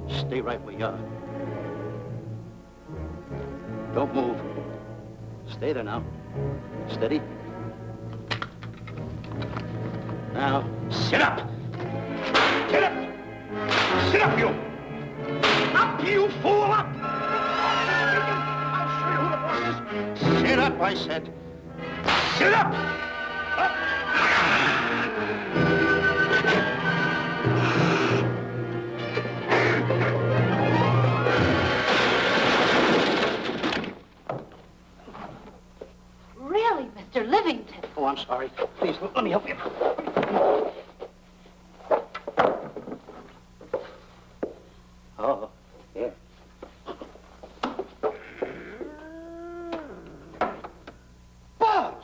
Stay right where you are. Don't move. Stay there now. Steady. Now, sit up! Get up! Sit up, you! Up, you fool, up! I'll show you who the boss is. Sit up, I said. Sit up! Up! Really, Mr. Livington? Oh, I'm sorry. Please, let me help you. Oh, yeah. Buzz!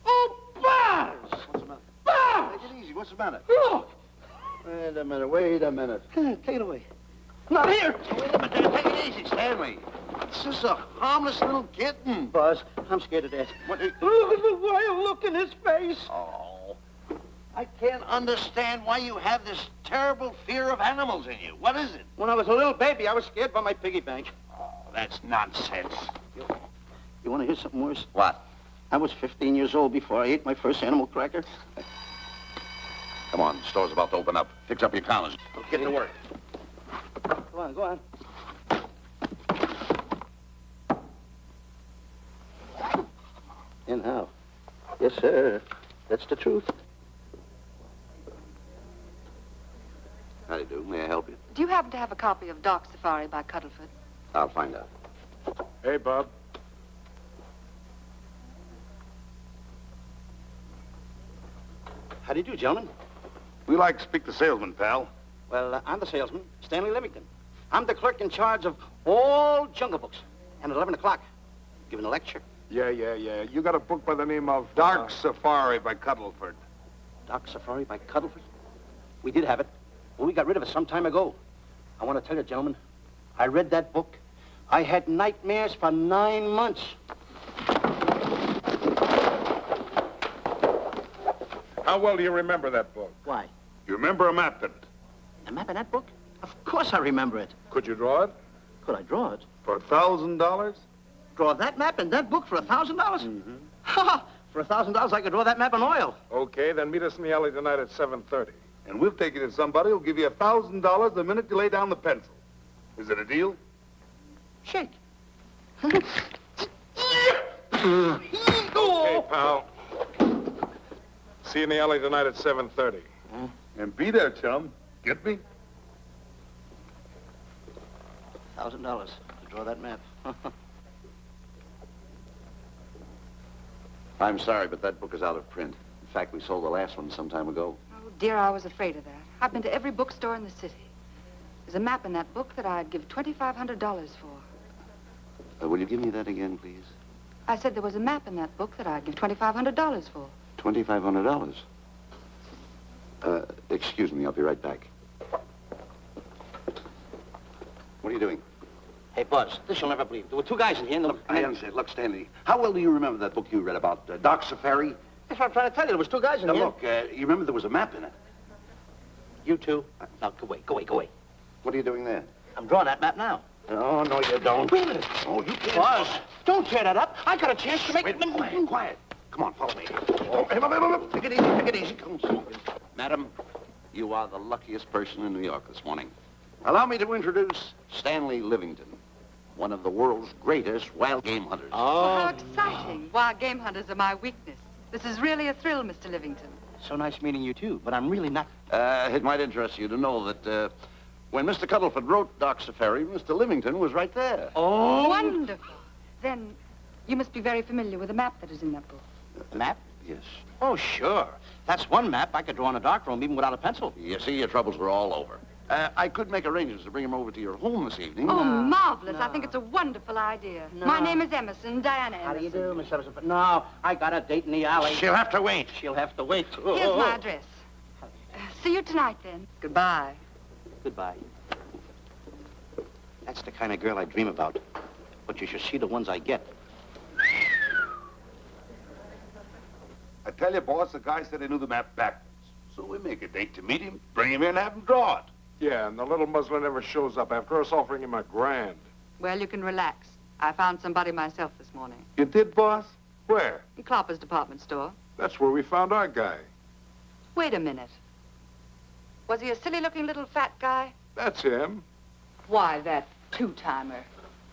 Oh, Buzz! What's the matter? Buzz! Take it easy. What's the matter? Look! Wait a minute. Take it away. Not here! Wait a minute. Take it easy, Stanley. It's just a harmless little kitten. Buzz, I'm scared to death. What? Look at the wild look in his face. Oh, I can't understand why you have this terrible fear of animals in you. What is it? When I was a little baby, I was scared by my piggy bank. Oh, that's nonsense. You want to hear something worse? What? I was 15 years old before I ate my first animal cracker. Come on, the store's about to open up. Fix up your counters. Get to work. Go on, go on. And how? Yes, sir. That's the truth. How do you do? May I help you? Do you happen to have a copy of Doc Safari by Cuddleford? I'll find out. Hey, Bob. How do you do, gentlemen? We like to speak to salesman, pal. Well, I'm the salesman, Stanley Livington. I'm the clerk in charge of all Jungle Books. And at 11 o'clock, giving a lecture. Yeah. You got a book by the name of Dark Safari by Cuddleford. Doc Safari by Cuddleford? We did have it, but we got rid of it some time ago. I want to tell you, gentlemen, I read that book. I had nightmares for 9 months. How well do you remember that book? Why? You remember a map in it? A map in that book? Of course I remember it. Could you draw it? Could I draw it? For $1,000? Draw that map in that book for $1,000? Mm-hmm. Ha! For $1,000, I could draw that map in oil. Okay, then meet us in the alley tonight at 7:30. And we'll take you to somebody who'll give you $1,000 the minute you lay down the pencil. Is it a deal? Shake. Okay, pal. See you in the alley tonight at 7:30. And be there, chum. Get me? $1,000 to draw that map. I'm sorry, but that book is out of print. In fact, we sold the last one some time ago. Oh, dear, I was afraid of that. I've been to every bookstore in the city. There's a map in that book that I'd give $2,500 for. Will you give me that again, please? I said there was a map in that book that I'd give $2,500 for. $2,500. Excuse me, I'll be right back. What are you doing? Hey, Buzz, this you'll never believe. There were two guys in here and... Look, I understand. Look, Stanley, how well do you remember that book you read about Doc Safari? That's what I'm trying to tell you. There was two guys in Now, here. look, you remember there was a map in it. You two. Now, go away. What are you doing there? I'm drawing that map now. Oh, no, you don't. Wait a minute. Oh, you can't. Buzz, don't tear that up. I got a chance to make... Wait, quiet. Come on, follow me. Oh, hey, take it easy. Come on. Madam, you are the luckiest person in New York this morning. Allow me to introduce Stanley Livington, one of the world's greatest wild game hunters. Oh, how exciting. Wild game hunters are my weakness. This is really a thrill, Mr. Livington. So nice meeting you, too, but I'm really not... It might interest you to know that when Mr. Cuddleford wrote Doc Safari, Mr. Livington was right there. Oh! Wonderful. Then You must be very familiar with the map that is in that book. Map? Yes. Oh, sure. That's one map I could draw in a darkroom even without a pencil. You see, your troubles were all over. I could make arrangements to bring him over to your home this evening. Oh, marvelous. No. I think it's a wonderful idea. No. My name is Emerson, Diana Emerson. How do you do, Miss Emerson? But no, I got a date in the alley. She'll have to wait. She'll have to wait. Here's my address. See you tonight, then. Goodbye. Goodbye. That's the kind of girl I dream about. But you should see the ones I get. I tell you, boss, the guy said he knew the map backwards. So we make a date to meet him, bring him in, have him draw it. Yeah, and the little muzzler never shows up after us offering him $1,000. Well, you can relax. I found somebody myself this morning. You did, boss? Where? In Klopper's department store. That's where we found our guy. Wait a minute. Was he a silly-looking little fat guy? That's him. Why, that two-timer.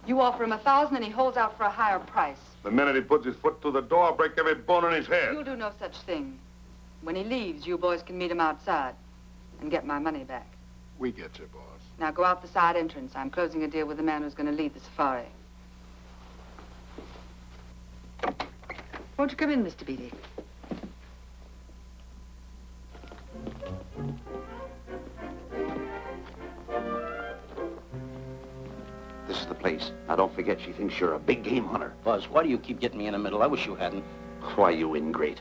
You offer him $1,000 and he holds out for a higher price. The minute he puts his foot through the door, I'll break every bone in his head. You'll do no such thing. When he leaves, you boys can meet him outside and get my money back. We get you, boss. Now go out the side entrance. I'm closing a deal with the man who's going to lead the safari. Won't you come in, Mr. Beatty? This is the place. Now, don't forget, she thinks you're a big game hunter. Buzz, why do you keep getting me in the middle? I wish you hadn't. Why, you ingrate.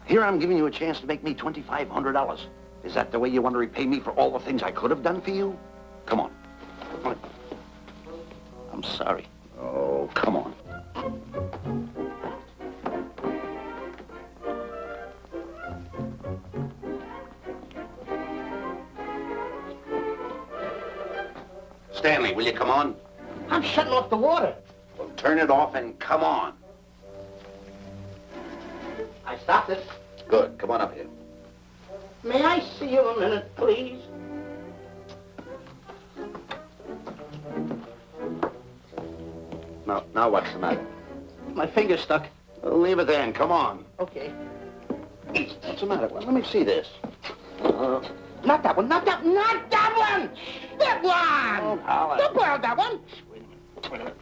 Here I'm giving you a chance to make me $2,500. Is that the way you want to repay me for all the things I could have done for you? Come on. Come on. I'm sorry. Oh, come on. Stanley, will you come on? I'm shutting off the water. Well, turn it off and come on. I stopped it. Good. Come on up here. May I see you a minute, please? Now what's the matter? My finger's stuck. Leave it there and come on. Okay. What's the matter? Well, let me see this. Not that one, not that one! That one! Howard. Don't borrow that one! Wait a minute.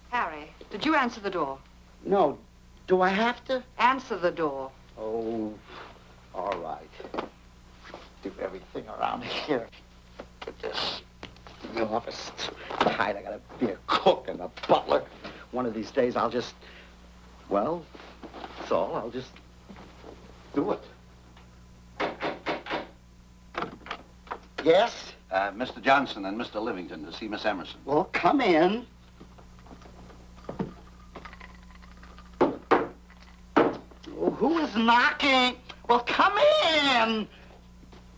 Harry, did you answer the door? No. Do I have to? Answer the door. Oh, all right. Do everything around here. Get this. The office is tight. I gotta be a cook and a butler. One of these days I'll just, well, that's all. I'll just do it. Yes? Mr. Johnson and Mr. Livington to see Miss Emerson. Well, come in. Oh, who is knocking? Well, come in.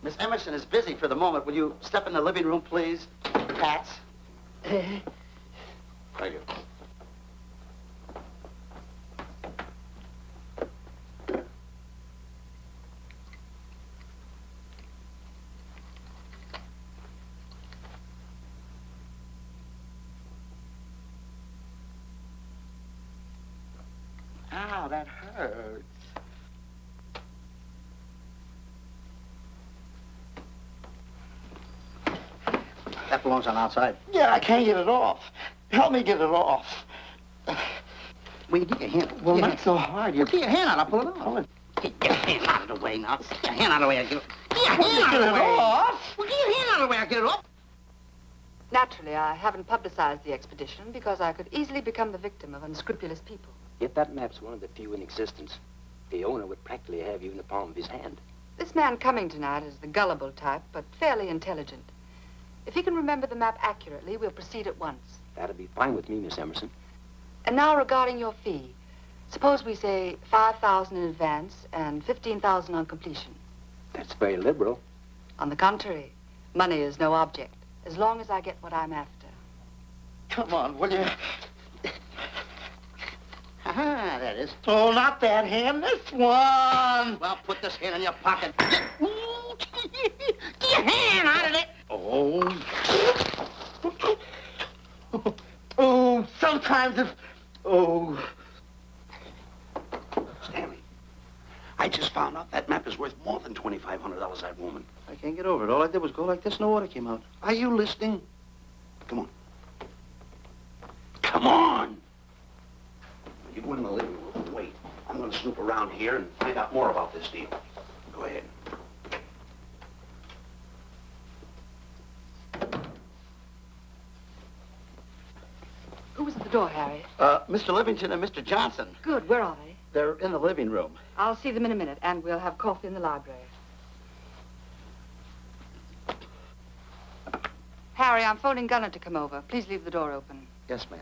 Miss Emerson is busy for the moment. Will you step in the living room, please? Pats. Thank you. Ow, that hurts. That belongs on outside. Yeah, I can't get it off. Help me get it off. Will you get your hand? Well, not so hard. Well, get your hand out. I'll pull it off. Get your hand out of the way now. Get your hand out of the way. Get your hand out of the way. Off? Well, get your hand out of the way. I'll get it off. Naturally, I haven't publicized the expedition because I could easily become the victim of unscrupulous people. Yet that map's one of the few in existence. The owner would practically have you in the palm of his hand. This man coming tonight is the gullible type, but fairly intelligent. If he can remember the map accurately, we'll proceed at once. That'd be fine with me, Miss Emerson. And now regarding your fee. Suppose we say $5,000 in advance and $15,000 on completion. That's very liberal. On the contrary, money is no object, as long as I get what I'm after. Come on, will you? Ah, that is. Oh, not that hand, this one. Well, put this hand in your pocket. Get your hand out of it. Oh. Oh, sometimes if... Oh. Stanley, I just found out that map is worth more than $2,500, that woman. I can't get over it. All I did was go like this and the water came out. Are you listening? Come on. Come on. around here and find out more about this deal. Go ahead. Who was at the door, Harry? Mr. Livington and Mr. Johnson. Good. Where are they? They're in the living room. I'll see them in a minute, and we'll have coffee in the library. Harry, I'm phoning Gunner to come over. Please leave the door open. Yes, ma'am.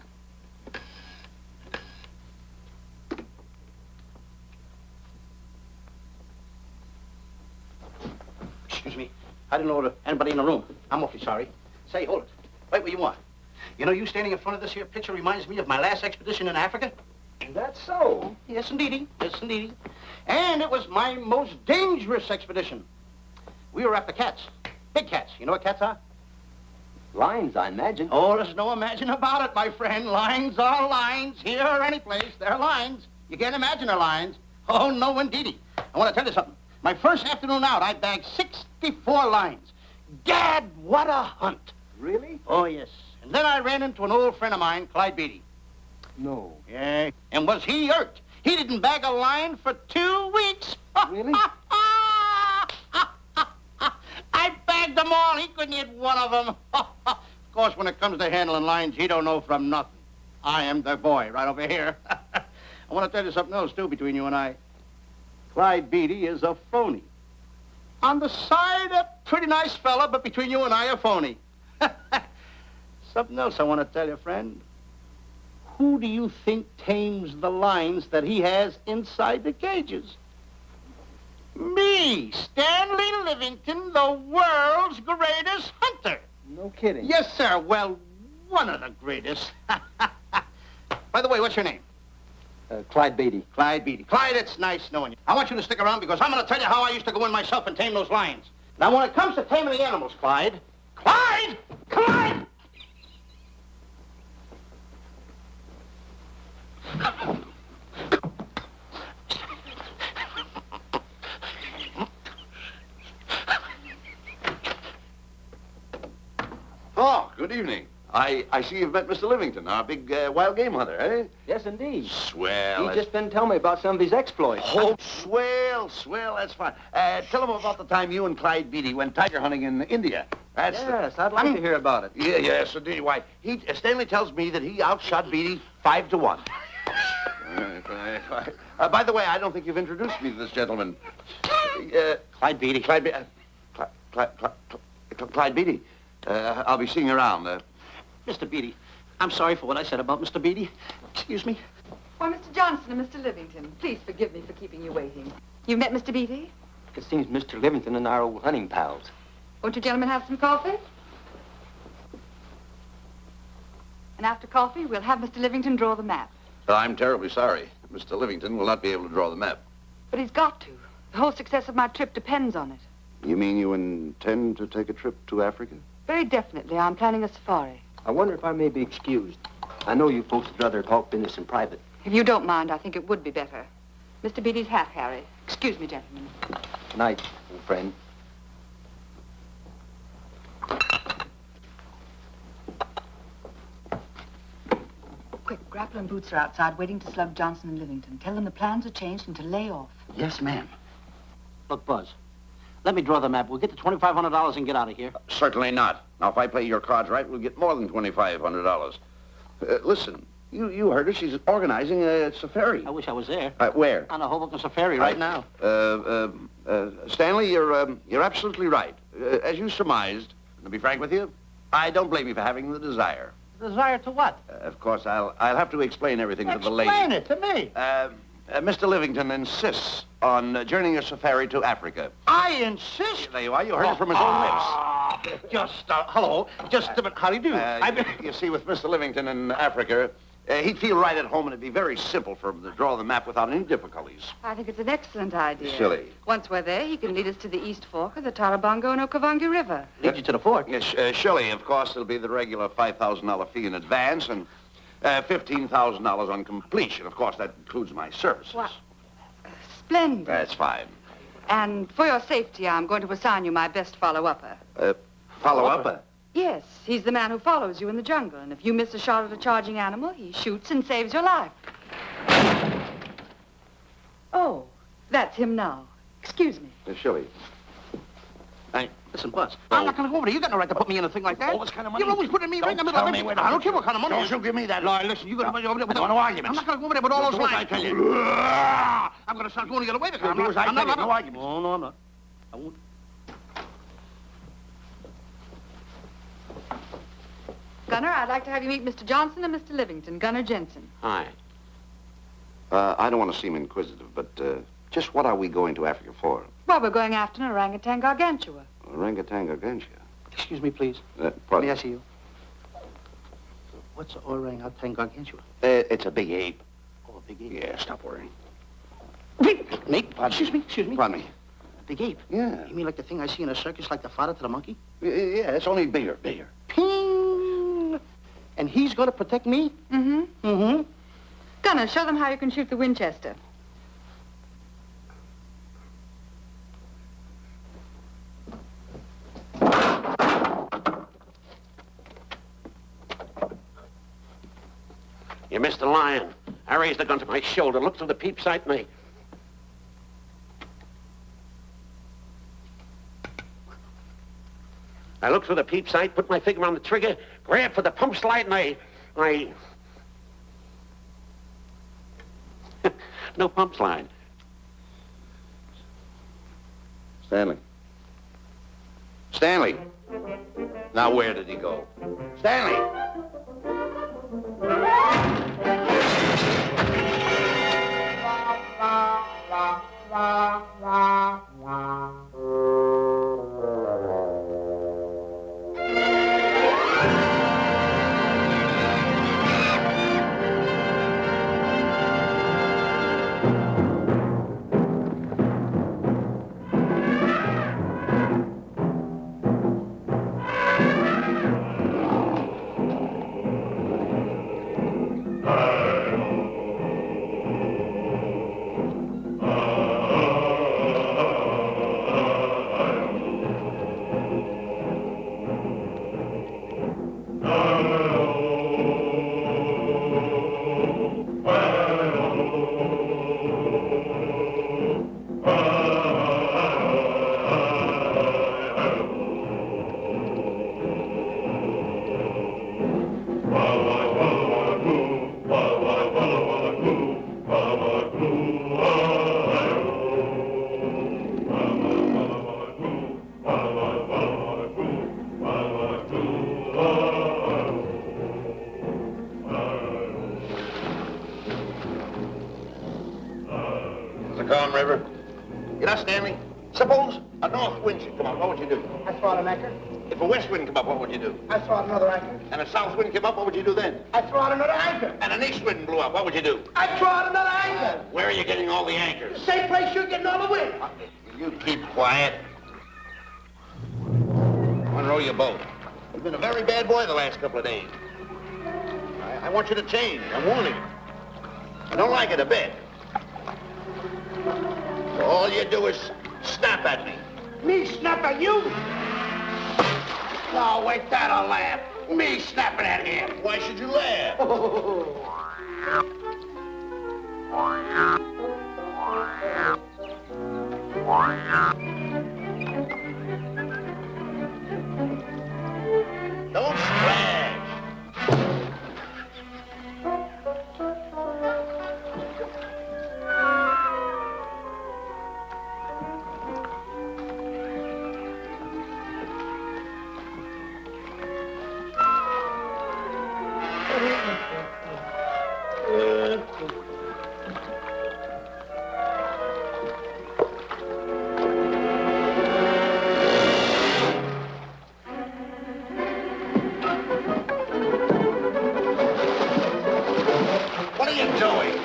Excuse me. I didn't know anybody in the room. I'm awfully sorry. Say, hold it. Wait where you want. You know, you standing in front of this here picture reminds me of my last expedition in Africa. That's so. Yes, indeedy. Yes, indeedy. And it was my most dangerous expedition. We were after cats. Big cats. You know what cats are? Lions, I imagine. Oh, there's no imagine about it, my friend. Lines are lines. Here or any place, they're lines. You can't imagine they're lines. Oh, no, indeedy. I want to tell you something. My first afternoon out, I bagged 64 lines. Gad, what a hunt. Really? Oh, yes. And then I ran into an old friend of mine, Clyde Beatty. No. Yeah. And was he hurt? He didn't bag a line for 2 weeks. Really? I bagged them all. He couldn't hit one of them. Of course, when it comes to handling lines, he don't know from nothing. I am the boy right over here. I want to tell you something else, too, between you and I. Clyde Beatty is a phony. On the side, a pretty nice fella, but between you and I, a phony. Something else I want to tell you, friend. Who do you think tames the lines that he has inside the cages? Me, Stanley Livington, the world's greatest hunter. No kidding. Yes, sir. Well, one of the greatest. By the way, what's your name? Clyde Beatty. Clyde Beatty. Clyde, it's nice knowing you. I want you to stick around because I'm going to tell you how I used to go in myself and tame those lions. Now, when it comes to taming the animals, Clyde... Clyde! Clyde! Oh, good evening. I see you've met Mr. Livington, our big wild game hunter, eh? Yes, indeed. Swell. He just been telling me about some of his exploits. Oh, swell, that's fine. Tell him about the time you and Clyde Beatty went tiger hunting in India. That's Yes, I'd like to hear about it. Yeah, yes, indeed. Why, Stanley tells me that he outshot Beatty 5-1. By the way, I don't think you've introduced me to this gentleman. Clyde Beatty. Clyde Beatty. I'll be seeing you around. Mr. Beatty, I'm sorry for what I said about Mr. Beatty. Excuse me. Why, Mr. Johnson and Mr. Livington, please forgive me for keeping you waiting. You met Mr. Beatty? It seems Mr. Livington and our old hunting pals. Won't you gentlemen have some coffee? And after coffee, we'll have Mr. Livington draw the map. I'm terribly sorry. Mr. Livington will not be able to draw the map. But he's got to. The whole success of my trip depends on it. You mean you intend to take a trip to Africa? Very definitely. I'm planning a safari. I wonder if I may be excused. I know you folks would rather talk business in private. If you don't mind, I think it would be better. Mr. Beatty's hat, Harry. Excuse me, gentlemen. Good night, old friend. Quick, Grapple and Boots are outside waiting to slug Johnson and Livington. Tell them the plans are changed and to lay off. Yes, ma'am. Look, Buzz, let me draw the map. We'll get the $2,500 and get out of here. Certainly not. Now, if I play your cards right, we'll get more than $2,500. Listen, you heard her. She's organizing a safari. I wish I was there. Where? On a Hoboken safari right now. Stanley, you're absolutely right. As you surmised, to be frank with you, I don't blame you for having the desire. Desire to what? Of course, I'll have to explain everything to the lady. Explain it to me. Mr. Livington insists on journeying a safari to Africa. I insist. There you are. You heard it from his own lips. Hello. Just a minute. How do you do? You see, with Mr. Livington in Africa, he'd feel right at home, and it'd be very simple for him to draw the map without any difficulties. I think it's an excellent idea. Silly. Once we're there, he can lead us to the East Fork of the Tarabongo and Okavango River. Lead you to the fort. Yes, surely, of course, it'll be the regular $5,000 fee in advance and $15,000 on completion. Of course, that includes my services. What? Splendid. That's fine. And for your safety, I'm going to assign you my best follow-upper. Follow-up? Yes, he's the man who follows you in the jungle. And if you miss a shot at a charging animal, he shoots and saves your life. Oh, that's him now. Excuse me. Shirley. Hey, listen, Buzz. I'm not going to go over there. You got no right to put me in a thing like that. Oh, what kind of money? You're always putting me right in the middle of everything. I don't care what kind of money. Don't you give me that. No, listen, you got to put me over there with No arguments. I'm not going to go over there with all those lines. I tell you. I'm going to start going to get away with it. Do as I tell you. No arguments. No, I'm not. I won't. Gunner, I'd like to have you meet Mr. Johnson and Mr. Livington, Gunner Jensen. Hi. I don't want to seem inquisitive, but just what are we going to Africa for? Well, we're going after an orangutan gargantua. Orangutan gargantua. Excuse me, please. Pardon? May I see you? What's orangutan gargantua? It's a big ape. Oh, a big ape. Yeah, stop worrying. Nate, excuse me. Pardon me. A big ape? Yeah. You mean like the thing I see in a circus, like the fodder to the monkey? Yeah, it's only bigger. Ping! And he's going to protect me? Mm-hmm. Mm-hmm. Gunner, show them how you can shoot the Winchester. You missed the lion. I raised the gun to my shoulder, looked through the peep sight, and I looked through the peep sight, put my finger on the trigger, grabbed for the pump slide, and I... No pump slide. Stanley. Stanley. Now, where did he go? Stanley! River. You know, Stanley, suppose a north wind should come up, what would you do? I throw out an anchor. If a west wind come up, what would you do? I throw out another anchor. And a south wind came up, what would you do then? I throw out another anchor. And an east wind blew up, what would you do? I throw out another anchor. Where are you getting all the anchors? Same place you're getting all the wind. You keep quiet. Unrow your boat. You've been a very bad boy the last couple of days. I want you to change. I'm warning you. I don't like it a bit. So all you do is snap at me. Me snap at you? No, wait, that'll laugh. Me snapping at him. Why should you laugh? Don't splash. What are you doing?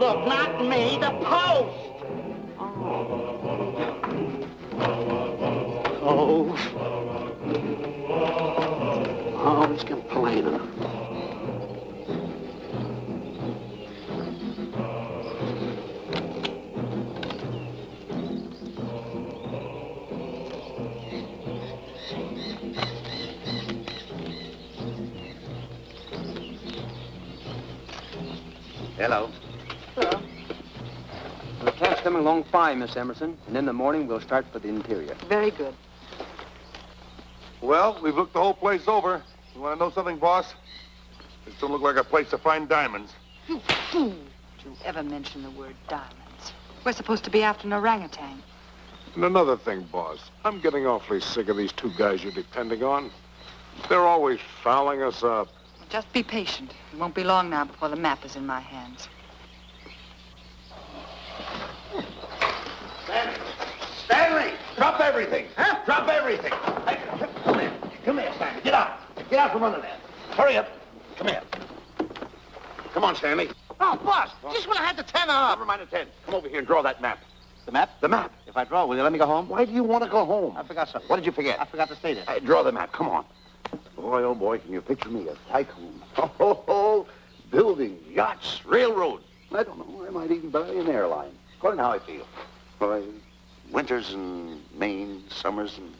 book, not me, the post. Oh. Oh, he's complaining. Hello. Hello. The cat's coming along fine, Miss Emerson. And in the morning, we'll start for the interior. Very good. Well, we've looked the whole place over. You want to know something, boss? This don't look like a place to find diamonds. You fool. Don't you ever mention the word diamonds. We're supposed to be after an orangutan. And another thing, boss. I'm getting awfully sick of these two guys you're depending on. They're always fouling us up. Just be patient. It won't be long now before the map is in my hands. Stanley, drop everything. Huh? Drop everything. Hey, come here. Come here, Stanley. Get out. Get out from under there. Hurry up. Come here. Come on, Stanley. Oh, boss, just when I had the 10 up. Never mind the 10. Come over here and draw that map. The map? The map. If I draw, will you let me go home? Why do you want to go home? I forgot something. What did you forget? I forgot to stay there. Hey, draw the map. Come on. Boy, oh boy, can you picture me? A tycoon. Oh, building yachts, railroads. I don't know. I might even buy an airline. According to how I feel. Boy, winters in Maine, summers in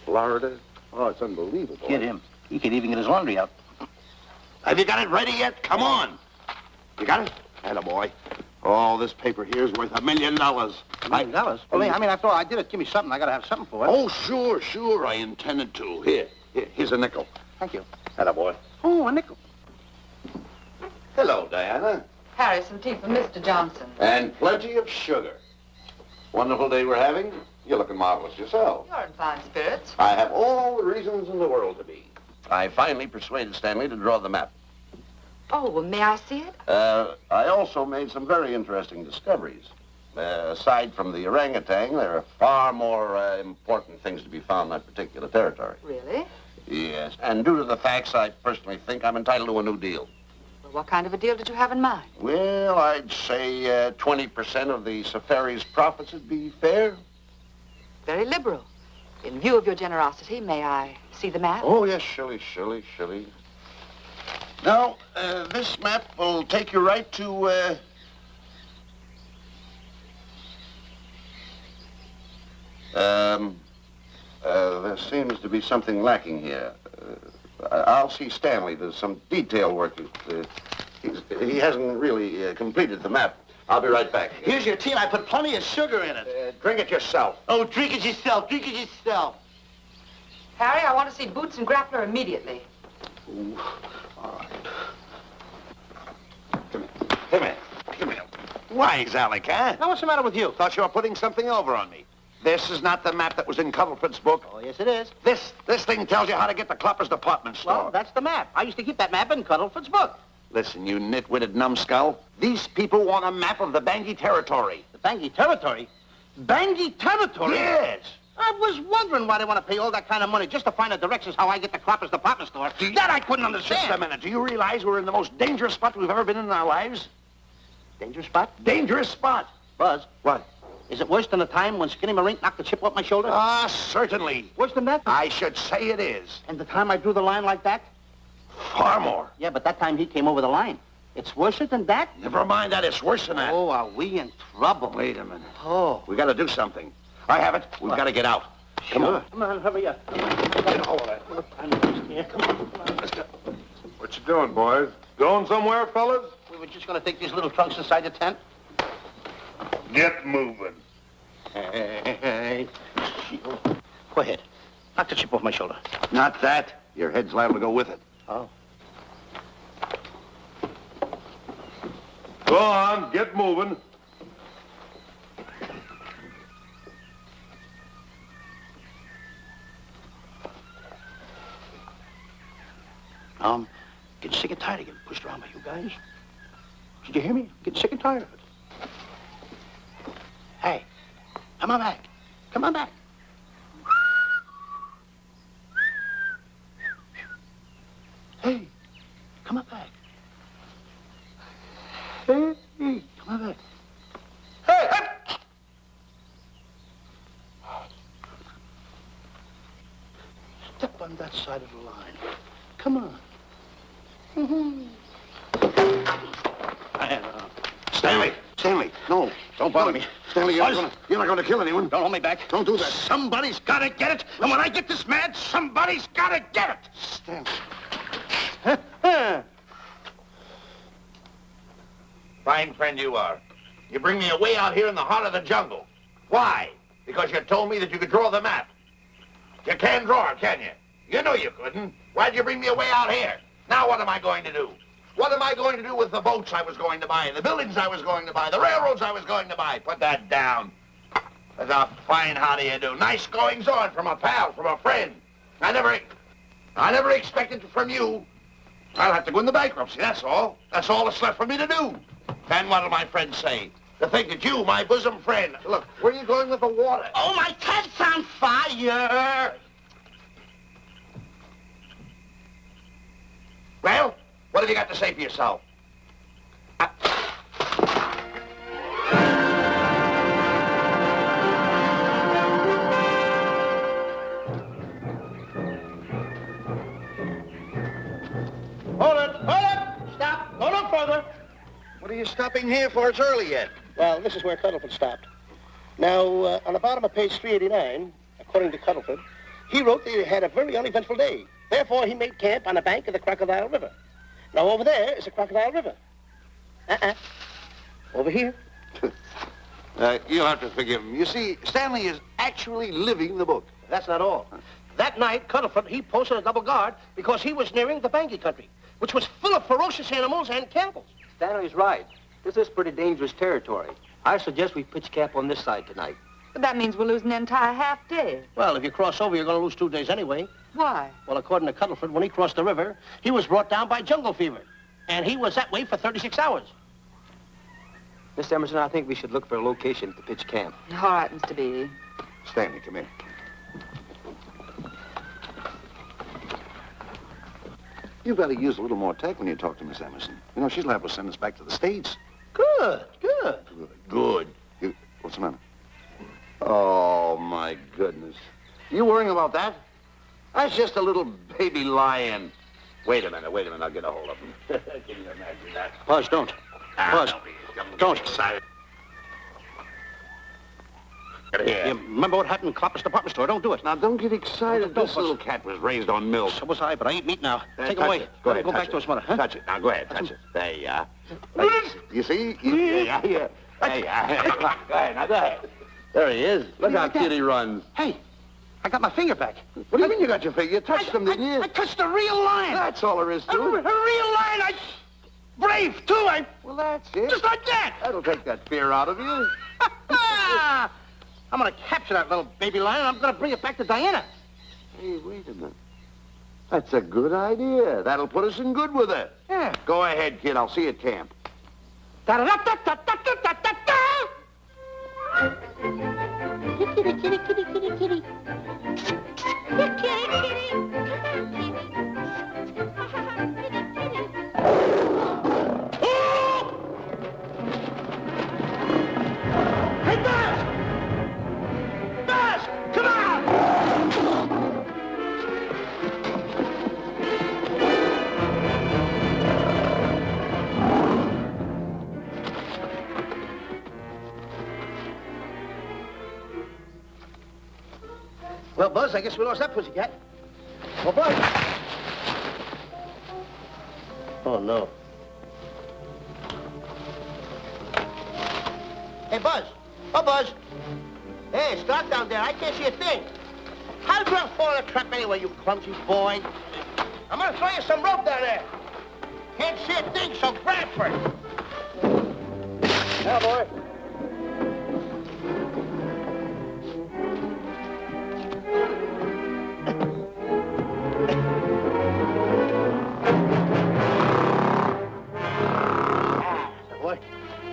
Florida. Oh, it's unbelievable. Kid him. He could even get his laundry out. Have you got it ready yet? Come on. You got it? Attaboy. Oh, this paper here is worth $1 million. $1 million? Well, I mean, after all, I did it. Give me something. I got to have something for it. Oh, sure. I intended to. Here's a nickel. Thank you. Attaboy. Oh, a nickel. Hello, Diana. Harry, some tea for Mr. Johnson. And plenty of sugar. Wonderful day we're having. You're looking marvelous yourself. You're in fine spirits. I have all the reasons in the world to be. I finally persuaded Stanley to draw the map. Oh, well, may I see it? I also made some very interesting discoveries. Aside from the orangutan, there are far more important things to be found in that particular territory. Really? Yes. And due to the facts, I personally think I'm entitled to a new deal. Well, what kind of a deal did you have in mind? Well, I'd say 20% of the safari's profits would be fair. Very liberal. In view of your generosity, may I see the map? Oh, yes, Shilly. Now, this map will take you right to, there seems to be something lacking here. I'll see Stanley. There's some detail work. He hasn't really completed the map. I'll be right back. Here's your tea, and I put plenty of sugar in it. Drink it yourself. Oh, drink it yourself. Drink it yourself. Harry, I want to see Boots and Grappler immediately. Ooh, all right. Come here. Why, Alec, huh? Now, what's the matter with you? Thought you were putting something over on me. This is not the map that was in Cuddleford's book. Oh, yes, it is. This thing tells you how to get to Klopper's department store. Well, that's the map. I used to keep that map in Cuddleford's book. Listen, you nitwitted numbskull. These people want a map of the Bangui territory. The Bangui territory? Bangui territory? Yes. I was wondering why they want to pay all that kind of money just to find the directions how I get to Klopper's department store. That I couldn't understand. Just a minute. Do you realize we're in the most dangerous spot we've ever been in our lives? Dangerous spot? Dangerous spot. Buzz. What? Is it worse than the time when Skinny Marink knocked the chip off my shoulder? Ah, certainly. Worse than that? I should say it is. And the time I drew the line like that? Far more. Yeah, but that time he came over the line. It's worse than that? Never mind that. It's worse than that. Oh, are we in trouble? Wait a minute. Oh. We got to do something. I have it. We've got to get out. Come on. Come on, hurry up. Get a hold of that. I'm here. Come on. Let's go. What you doing, boys? Going somewhere, fellas? We were just going to take these little trunks inside the tent. Get moving. Hey. Go ahead. Knock the chip off my shoulder. Not that. Your head's liable to go with it. Oh. Go on, get moving. Getting sick and tired of getting pushed around by you guys. Did you hear me? Getting sick and tired of it. Hey, come on back. Come on back. Hey, come on back. Hey, come on step on that side of the line. Come on. Stanley, no. Don't bother me. Stanley, you're not going to kill anyone. Don't hold me back. Don't do that. Somebody's got to get it. And when I get this mad, somebody's got to get it. Stanley. Fine friend you are. You bring me away out here in the heart of the jungle. Why? Because you told me that you could draw the map. You can't draw it, can you? You know you couldn't. Why'd you bring me away out here? Now what am I going to do? What am I going to do with the boats I was going to buy, the buildings I was going to buy, the railroads I was going to buy? Put that down. That's a fine how do you do. Nice goings on from a pal, from a friend. I never expected it from you. I'll have to go into bankruptcy, that's all. That's all that's left for me to do. And what'll my friends say? To think that you, my bosom friend... Look, where are you going with the water? Oh, my cat's on fire! Well, what have you got to say for yourself? Hold it! Stop! Go no further! What are you stopping here for? It's early yet. Well, this is where Cuddleford stopped. Now, on the bottom of page 389, according to Cuddleford, he wrote that he had a very uneventful day. Therefore, he made camp on the bank of the Crocodile River. Now, over there is the Crocodile River. Over here. You'll have to forgive him. You see, Stanley is actually living the book. That's not all. That night, Cuddleford, he posted a double guard because he was nearing the Banky country, which was full of ferocious animals and cannibals. Stanley's right. This is pretty dangerous territory. I suggest we pitch camp on this side tonight. But that means we'll lose an entire half day. Well, if you cross over, you're going to lose 2 days anyway. Why? Well, according to Cuddleford, when he crossed the river, he was brought down by jungle fever. And he was that way for 36 hours. Mr. Emerson, I think we should look for a location to pitch camp. All right, Mr. Beatty. Stanley, come here. You've got to use a little more tact when you talk to Miss Emerson. You know, she's liable to send us back to the States. Good. Good. What's the matter? Oh, my goodness. You worrying about that? That's just a little baby lion. Wait a minute. I'll get a hold of him. Can you imagine that? Buzz, don't. Buzz, don't. Excited. You remember what happened in Klopper's department store? Don't do it. Now, don't get excited. Don't, This little cat was raised on milk. So was I, but I ain't meat now. Take Touch it away. it. Go ahead, Go touch back it. to his mother, huh? Touch it. Now, go ahead, touch it. There you are. You see? Yeah. There you are. Go ahead, now go ahead. There he is. Look how cute he runs. Hey, I got my finger back. What do you mean you got your finger? You touched him, didn't you? I touched a real lion. That's all there is A to real it. lion. Brave, too. Well, that's it. Just like that. That'll take that fear out of you. I'm going to capture that little baby lion, and I'm going to bring it back to Diana. Hey, wait a minute. That's a good idea. That'll put us in good with her. Yeah. Go ahead, kid. I'll see you at camp. Da-da-da-da-da-da-da-da-da. Kitty, kitty, kitty, kitty, kitty. Kitty, kitty. Hey, Buzz! Buzz, come on! Well, Buzz, I guess we lost that pussycat. Well, Buzz. Oh, no. Hey, Buzz. Oh, Buzz. Hey, it's dark down there. I can't see a thing. How'd you fall in a trap anyway, you clumsy boy? I'm gonna throw you some rope down there. Can't see a thing, so grab for it. Now, boy.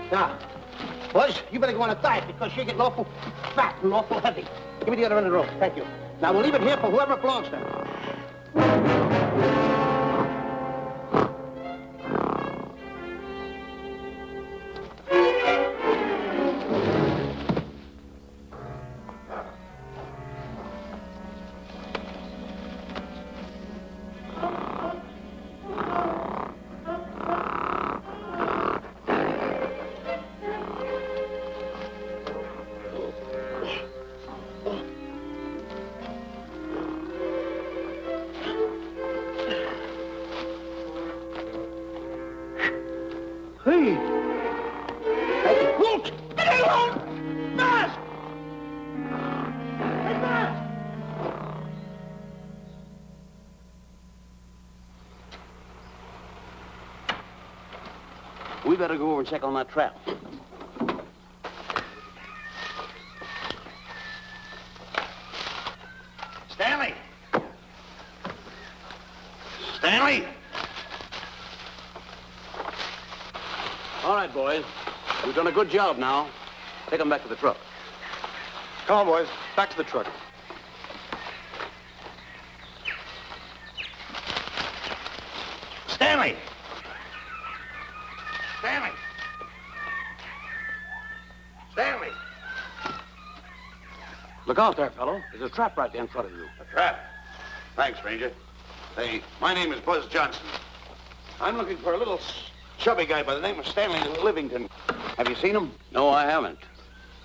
Now, Buzz, you better go on a diet because you're getting awful fat and awful heavy. Give me the other end of the rope. Thank you. Now, we'll leave it here for whoever it belongs to. We better go over and check on that trap. Stanley! Stanley! All right, boys. We've done a good job now. Take them back to the truck. Come on, boys. Back to the truck. Stanley! Stanley! Stanley! Look out there, fellow. There's a trap right there in front of you. A trap? Thanks, Ranger. Hey, my name is Buzz Johnson. I'm looking for a little chubby guy by the name of Stanley Livington. Have you seen him? No, I haven't.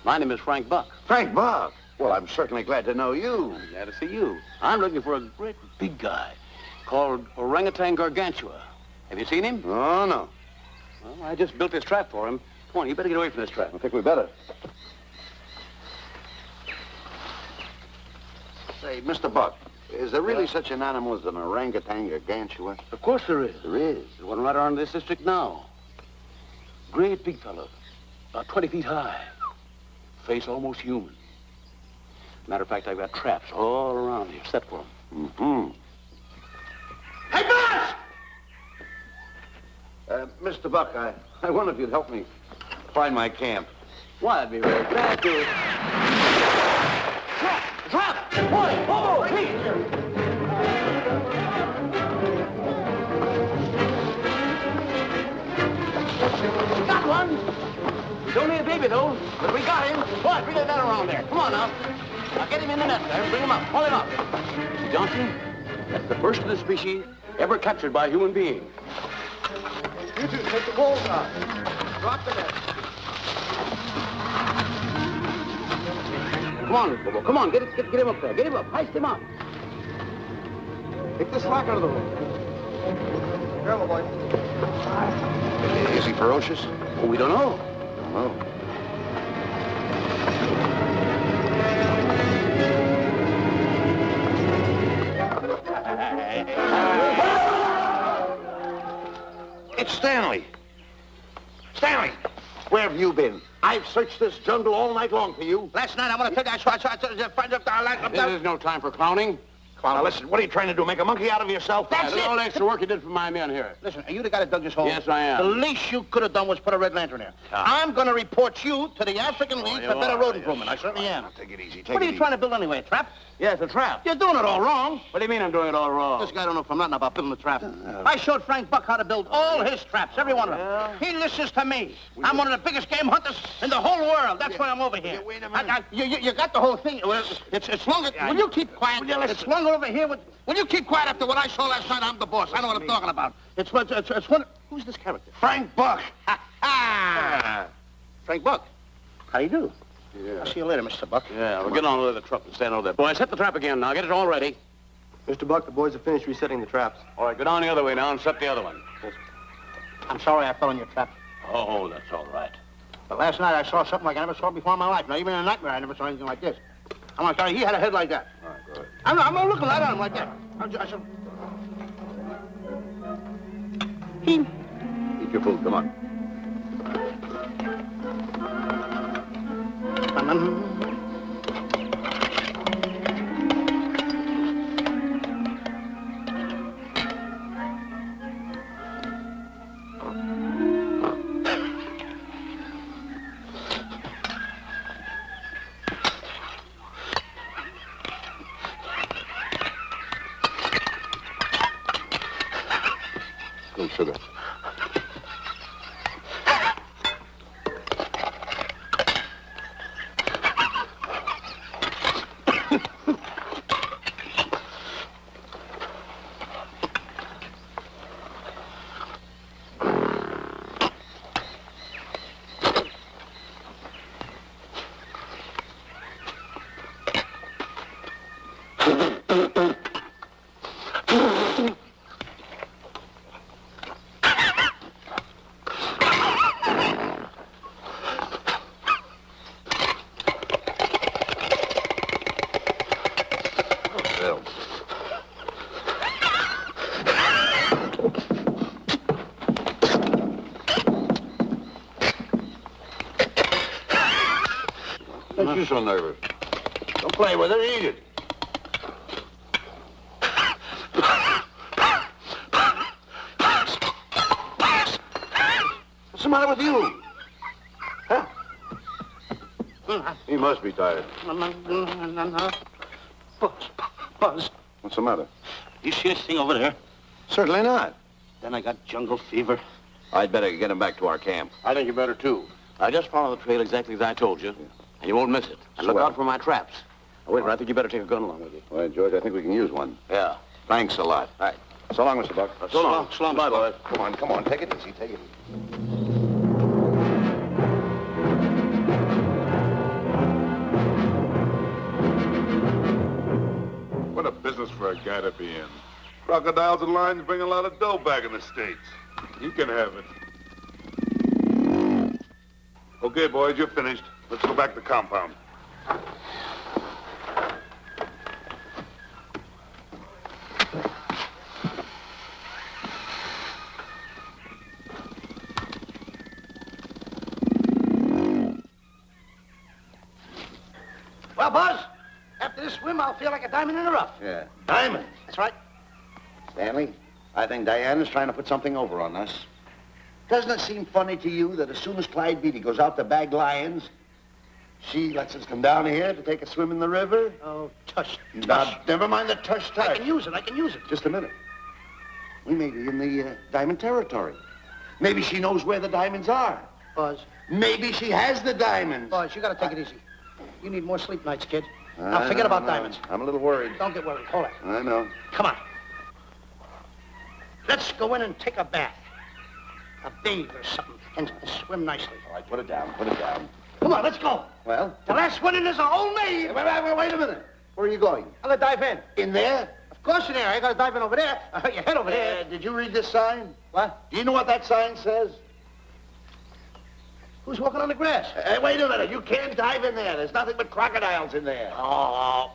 My name is Frank Buck. Frank Buck? Well, I'm certainly glad to know you. I'm glad to see you. I'm looking for a great big guy called Orangutan Gargantua. Have you seen him? Oh, no. Well, I just built this trap for him. Come on, you better get away from this trap. I think we better. Say, Mr. Buck, is there really such an animal as an orangutan gargantua? Of course there is. There is? There's one right around this district now. Great big fellow, about 20 feet high. Face almost human. Matter of fact, I've got traps all around here set for him. Mm-hmm. Hey, Buzz! Mr. Buck, I wonder if you'd help me find my camp. Why, I'd be very glad to. Trap! Trap! Boy! Oh, please! Got one! He's only a baby, though, but we got him. Boy, bring that around there. Come on, now. Now, get him in the net there. Bring him up. Haul him up. Johnson, that's the first of the species ever captured by a human being. You two, take the balls out. Drop the net. Come on, Bobo. Come on. Get him up there. Get him up. Heist him up. Take the slack out of the room. Careful, boy. Is he ferocious? Well, we don't know. Don't know. It's Stanley. Stanley, where have you been? I've searched this jungle all night long for you. Last night, I want to tell you, I find up This is no time for clowning. Now, listen, what are you trying to do, make a monkey out of yourself? That's it. All the extra work you did for my men here. Listen, are you the guy that dug this hole? Yes, I am. The least you could have done was put a red lantern there. I'm going to report you to the African League for better road improvement. I certainly am. Take it easy, What are you trying to build anyway, a trap? Yes, a trap. You're doing it all wrong. What do you mean I'm doing it all wrong? This guy don't know from nothing about building a trap. I showed Frank Buck how to build all his traps, every one of them. He listens to me. I'm one of the biggest game hunters in the whole world. That's why I'm over here. Wait a minute. You got the whole thing. Well, it's longer. Will you keep quiet? It's longer over here. Will you keep quiet after what I saw last night? I'm the boss. I know what I'm talking about. It's one. Who's this character? Frank Buck. Frank Buck. How do you do? Yeah. I'll see you later, Mr. Buck. Yeah, we'll get on over the truck and stand over there. Boys, set the trap again now. Get it all ready. Mr. Buck, the boys have finished resetting the traps. All right, go down the other way now and set the other one. I'm sorry I fell in your trap. Oh, that's all right. But last night I saw something like I never saw before in my life. Now, even in a nightmare, I never saw anything like this. I want to tell you, he had a head like that. All right, go ahead. I'm not looking right at him like that. I said... Eat your food, come on. Good sugar. you so nervous? Don't play with it, eat it. What's the matter with you? Huh? He must be tired. Buzz, What's the matter? you see this thing over there? Certainly not. Then I got jungle fever. I'd better get him back to our camp. I think you better, too. I just follow the trail exactly as I told you, and you won't miss it. And look Swell. out for my traps. Now, wait a minute, I think you better take a gun along with you. All right, George, I think we can use one. Yeah. Thanks a lot. All right. So long, Mr. Buck. So long. So long, Bye, Mr. Buck. boys. Come on, take it easy, take it easy. What a business for a guy to be in. Crocodiles and lions bring a lot of dough back in the States. You can have it. Okay, boys, you're finished. Let's go back to the compound. Well, Buzz, after this swim, I'll feel like a diamond in the rough. Yeah. Diamond? That's right. Stanley, I think Diana's trying to put something over on us. Doesn't it seem funny to you that as soon as Clyde Beatty goes out to bag lions, she lets us come down here to take a swim in the river? Oh, tush. Now, never mind the tush. I can use it. Just a minute. We may be in the diamond territory. Maybe she knows where the diamonds are. Buzz, Maybe she has the diamonds. Buzz, you gotta take it easy. You need more sleep nights, kid. Now, forget about diamonds. I'm a little worried. Don't get worried. Hold it. I know. Come on. Let's go in and take a bath. A bathe or something, and swim nicely. All right, put it down, put it down. Come on, let's go. Well? The last one in is a whole maid. Wait a minute. Where are you going? I'm gonna dive in. In there? Of course in there. I gotta dive in over there. Your head over there. Did you read this sign? What? Do you know what that sign says? Who's walking on the grass? Wait a minute. You can't dive in there. There's nothing but crocodiles in there. Oh.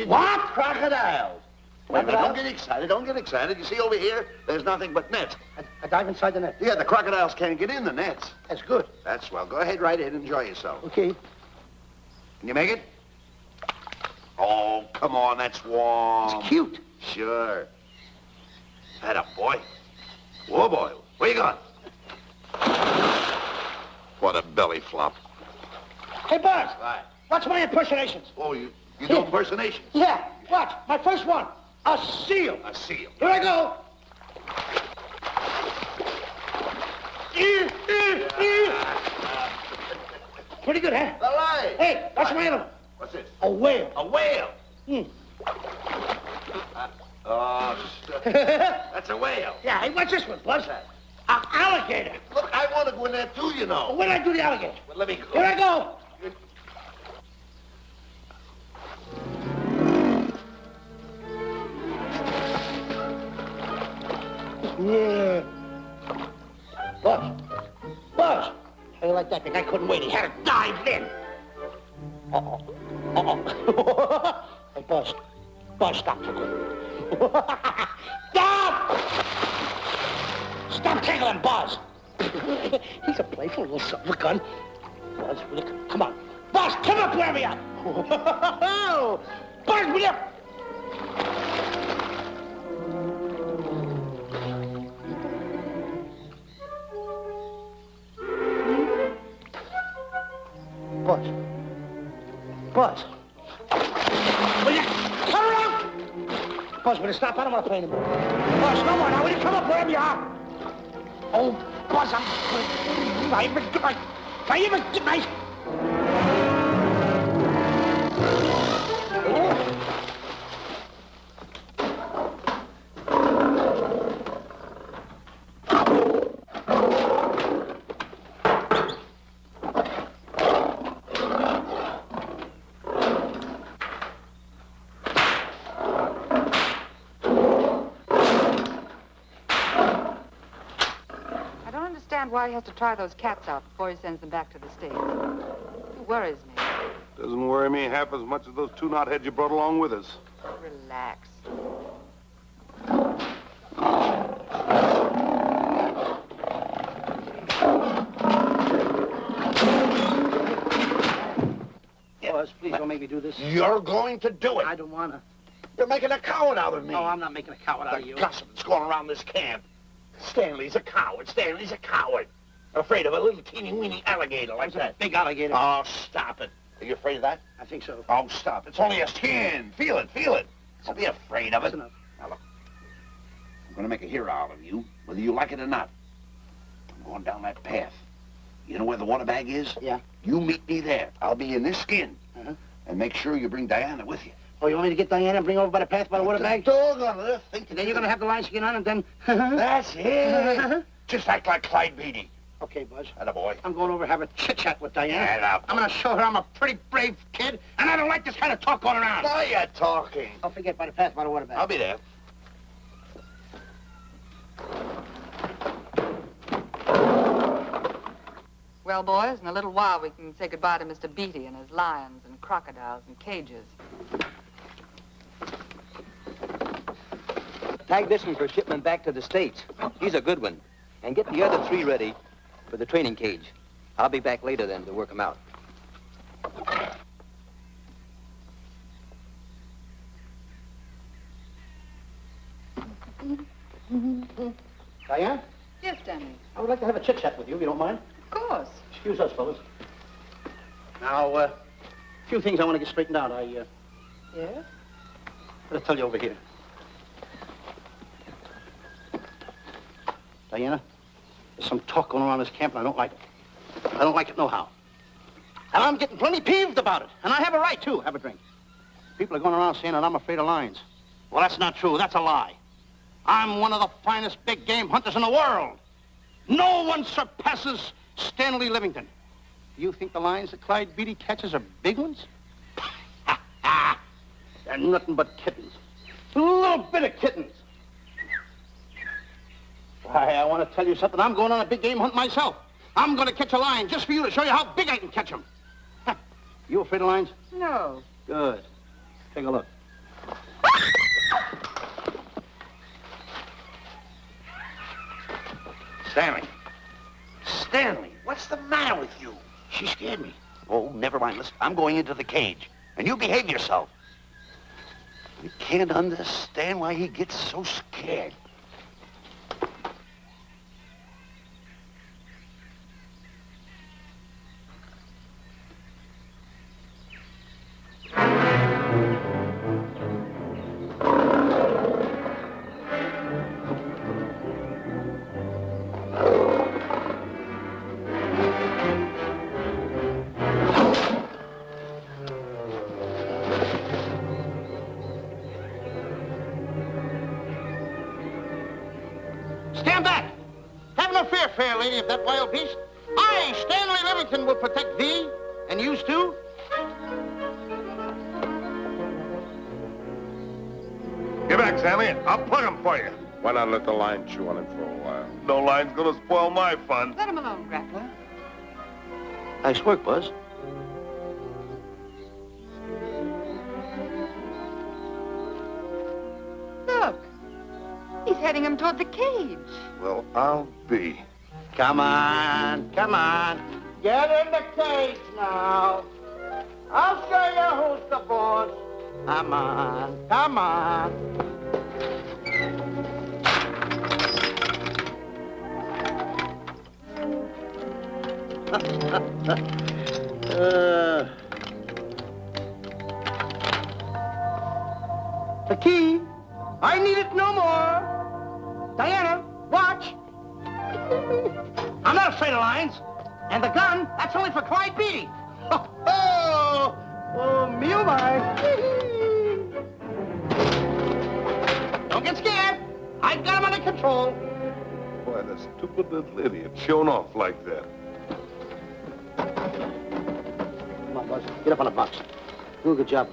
What? Crocodiles. Wait a minute. Crocodiles? Don't get excited. Don't get excited. You see over here, there's nothing but nets. I dive inside the net. Yeah, the crocodiles can't get in the nets. That's good. That's swell. Go ahead, right in. Enjoy yourself. Okay. Can you make it? Oh, come on. That's warm. It's cute. Sure. Atta boy. Whoa, boy. Where you going? What a belly flop. Hey, Buzz. Right. Watch my impersonations. Oh, you do impersonations? Yeah, watch. My first one. A seal. A seal. Here I go. Pretty good, huh? All right. Hey, watch my other one. What's this? A whale. A whale. Oh, that's a whale. Yeah, hey, watch this one, Buzz. An alligator. Look, I want to go in there too, you know. When did I do the alligator? Well, let me go. Here I go. Yeah. Buzz. How you like that? The guy couldn't wait. He had to dive in. Hey, Buzz. Buzz, stop tickling. Stop! Stop tickling, Buzz. He's a playful little son of a gun. Buzz, will you come on. Buzz, come up where we are. Buzz, will you? Buzz. Buzz. Will you come around? Buzz, will you stop? I don't want to play anymore. Buzz, no more now. Will you come up wherever you are? Oh, Buzz, I'm even good night. Why he has to try those cats out before he sends them back to the States. It worries me. Doesn't worry me half as much as those two knotheads you brought along with us. Relax. Buzz, gonna make me do this? You're going to do it. I don't wanna. You're making a coward out of me. No, I'm not making a coward out of The you. gossip that's going around this camp. Stanley's a coward. Stanley's a coward. Afraid of a little teeny-weeny alligator like that. Big alligator. Oh, stop it. Are you afraid of that? I think so. Oh, stop. It's only a skin. Feel it, feel it. Don't be afraid of it. That's enough. Now, look. I'm going to make a hero out of you, whether you like it or not. I'm going down that path. You know where the water bag is? Yeah. You meet me there. I'll be in this skin. Uh-huh. And make sure you bring Diana with you. Oh, you want me to get Diana and bring her over by the path by the water bag? Doggone it. Think And then you're gonna have the line skin on and then... That's it. Just act like Clyde Beatty. Okay, Buzz. Attaboy. I'm going over to have a chit-chat with Diana. Get up. I'm gonna show her I'm a pretty brave kid, and I don't like this kind of talk going around. Now you're talking. Don't forget by the path by the water bag. I'll be there. Well, boys, in a little while we can say goodbye to Mr. Beatty and his lions and crocodiles and cages. Tag this one for shipment back to the States. He's a good one. And get the other 3 ready for the training cage. I'll be back later then to work them out. Diana, Yes, Stanley. I would like to have a chit-chat with you, if you don't mind. Of course. Excuse us, fellas. Now, a few things I want to get straightened out. Yes? I'll tell you over here. Diana, there's some talk going around this camp, and I don't like it. I don't like it nohow. And I'm getting plenty peeved about it. And I have a right, too. Have a drink. People are going around saying that I'm afraid of lions. Well, that's not true. That's a lie. I'm one of the finest big game hunters in the world. No one surpasses Stanley Livington. You think the lions that Clyde Beatty catches are big ones? They're nothing but kittens. A little bit of kittens. Why, I want to tell you something. I'm going on a big game hunt myself. I'm going to catch a lion just for you to show you how big I can catch him. You afraid of lions? No. Good. Take a look. Stanley. Stanley, what's the matter with you? She scared me. Oh, never mind. Listen, I'm going into the cage. And you behave yourself. You can't understand why he gets so scared. Stand back! Have no fear, fair lady of that wild beast. I, Stanley Livington, will protect thee, and yous too. Get back, Stanley. I'll plug him for you. Why not let the lion chew on him for a while? No line's gonna spoil my fun. Let him alone, Grappler. Nice work, Buzz. Look. He's heading him toward the cage. Well, I'll be. Come on, come on. Get in the cage now. I'll show you who's the boss. Come on, come on. The key. I need it no more. Diana, watch. I'm not afraid of lions. And the gun, that's only for Clyde Beatty. Oh, me oh my. Don't get scared. I've got him under control. Boy, that stupid little idiot showing off like that. Come on, Buzz. Get up on the box. Do a good job.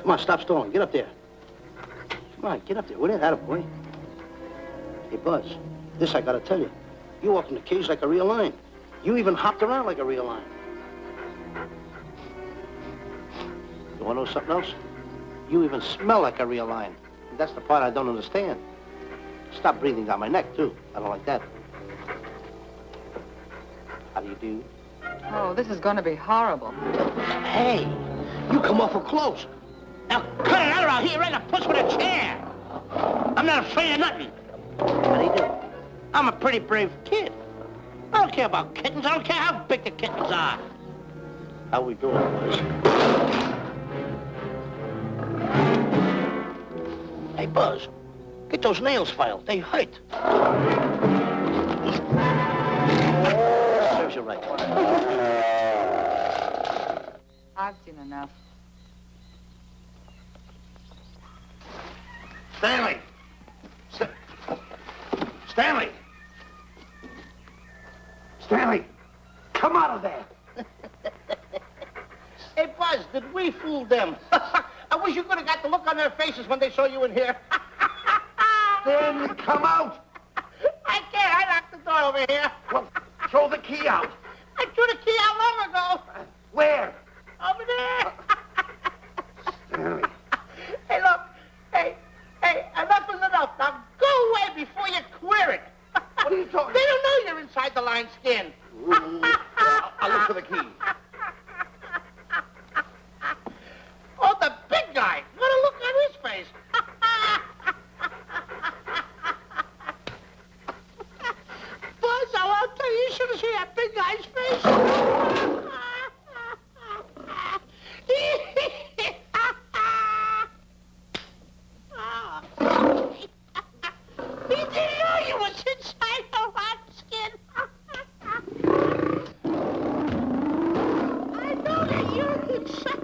Come on, stop stalling. Get up there. Come on, get up there. With it, attaboy. Hey, Buzz, this I gotta tell you. You walked in the cage like a real lion. You even hopped around like a real lion. You wanna know something else? You even smell like a real lion. That's the part I don't understand. Stop breathing down my neck, too. I don't like that. How do you do? Oh, this is going to be horrible. Hey, You come awful close. Now cut it out or I'll hit you right in the puss with a chair. I'm not afraid of nothing. How do you do? I'm a pretty brave kid. I don't care about kittens. I don't care how big the kittens are. How we doing, boys? Hey, Buzz, get those nails filed. They hurt. Serves you right. I've seen enough. Stanley! Stanley! Stanley! Come out of there! Hey, Buzz, did we fool them? I wish you could have got the look on their faces when they saw you in here. Stanley, come out! I can't. I locked the door over here. Well, throw the key out. I threw the key out long ago. Where? Over there. Stanley. Hey, look. Hey, enough is enough. Now go away before you queer it. What are you talking They don't know you're inside the lion's skin. I'll look for the key. Oh, the big guy. What a look on his face. Buzz, I'll tell you, you should have seen that big guy's face. He didn't know you was inside the lion's skin. I know that you're inside.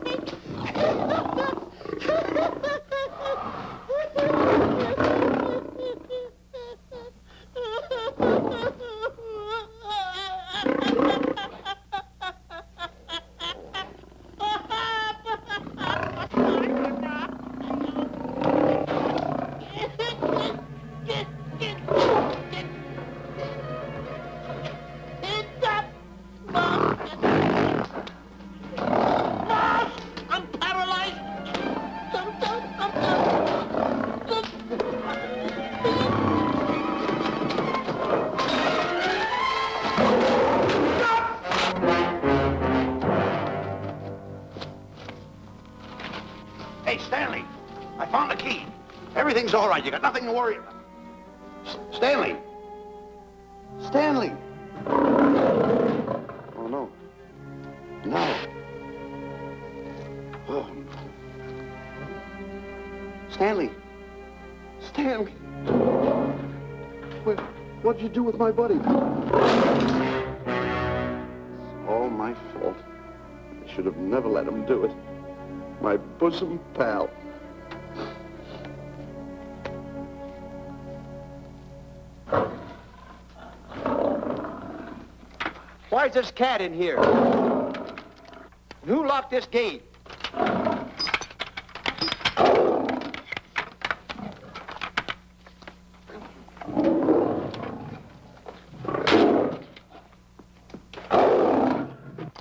I'm paralyzed. Hey, Stanley, I found the key. Everything's all right. You got nothing to worry about. Stanley. Stanley. Oh, no. No. Oh. Stanley. Stanley. What'd you do with my buddy? It's all my fault. I should have never let him do it. My bosom pal. Why is this cat in here? Who locked this gate?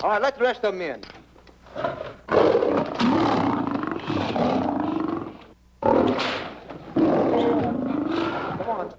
All right, let the rest of them in. Come on.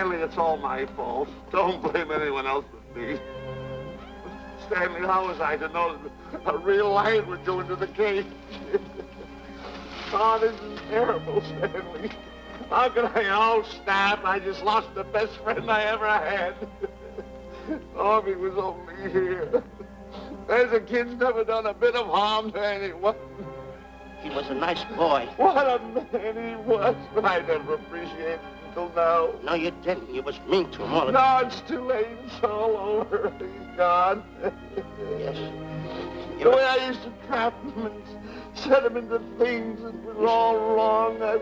Stanley, it's all my fault. Don't blame anyone else but me. Stanley, how was I to know that a real lion would go into the cage? Oh, this is terrible, Stanley. How could I? Oh, snap. I just lost the best friend I ever had. Oh, if he was only here. There's a kid's never done a bit of harm to anyone. He was a nice boy. What a man he was. I never appreciated it until now. No, you didn't. You was mean to him all the No, it's too late. It's all over. He's gone. Yes. The way I used to trap him and set him into things that was all wrong. I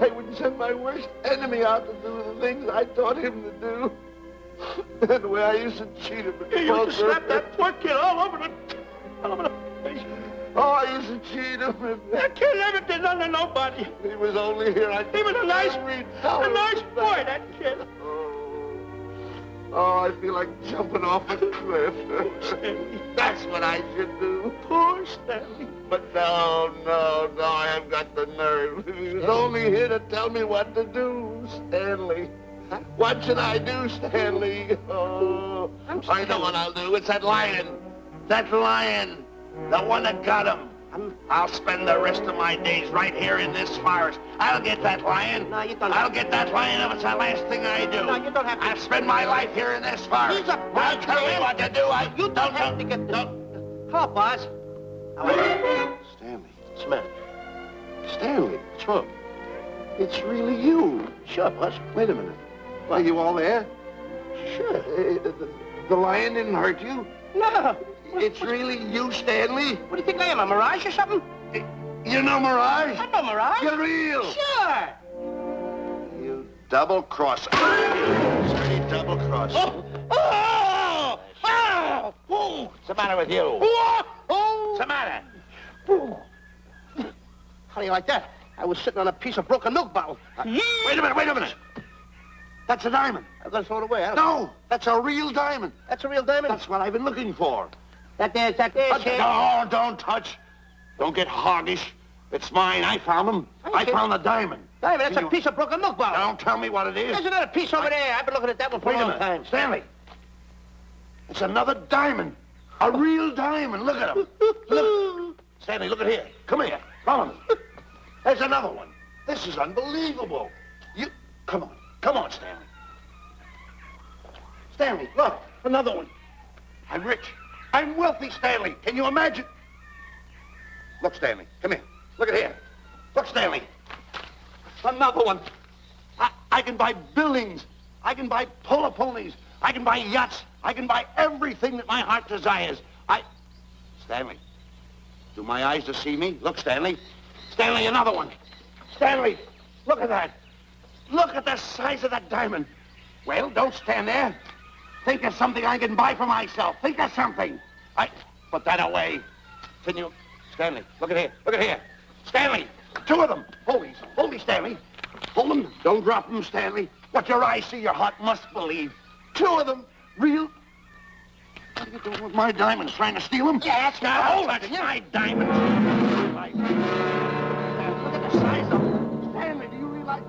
would send my worst enemy out to do the things I taught him to do. And the way I used to cheat him. You used to slap that poor kid all over the face. Oh, I used to cheat him. That kid never did nothing to nobody. He was only here. He was a nice boy, that kid. Oh, I feel like jumping off a cliff. That's what I should do. Poor Stanley. But no, I haven't got the nerve. He was only here to tell me what to do, Stanley. What should I do, Stanley? Oh, I know what I'll do. It's that lion. That lion. The one that got him. I'll spend the rest of my days right here in this forest. I'll get that lion. No, you don't I'll have get that lion if it's the last thing I do. No, you don't have to. I'll spend my life here in this forest. He's a Now tell me man. what to do. You don't have to get the... Hello, boss. How are you? Stanley. What's the matter? Stanley, what's wrong? It's really you. Sure, boss. Wait a minute. Are you all there? Sure. The lion didn't hurt you? No. It's really you, Stanley? What do you think I am, a mirage or something? You're no mirage? I'm no mirage. You're real. Sure. You double-cross. Dirty double-cross. Oh! What's the matter with you? What's the matter? How do you like that? I was sitting on a piece of broken milk bottle. Wait a minute. That's a diamond. I'm going to throw it away. No, that's a real diamond. That's a real diamond? That's what I've been looking for. That there, kid. No, don't touch. Don't get hoggish. It's mine. I found them. I found the diamond. Diamond, that's a piece of broken milk bottle. Don't tell me what it is. There's another piece over there. I've been looking at that one for Wait a a long minute. time. Stanley. It's another diamond. A real diamond. Look at him. Look. Stanley, look at here. Come here. Follow me. There's another one. This is unbelievable. Come on, Stanley. Stanley, look. Another one. I'm rich. I'm wealthy, Stanley. Can you imagine? Look, Stanley. Come here. Look at here. Look, Stanley. Another one. I can buy buildings. I can buy polo ponies. I can buy yachts. I can buy everything that my heart desires. Stanley, do my eyes deceive me? Look, Stanley. Stanley, another one. Stanley, look at that. Look at the size of that diamond. Well, don't stand there. Think of something I can buy for myself. Think of something. Put that away. Can you... Stanley, look at here. Look at here. Stanley, two of them. Hold me, Stanley. Hold them. Don't drop them, Stanley. What your eyes see, your heart must believe. Two of them. Real... What are you doing with my diamonds? Trying to steal them? Yes, Now, hold it. My diamonds. Look at the size of them. Stanley, do you realize...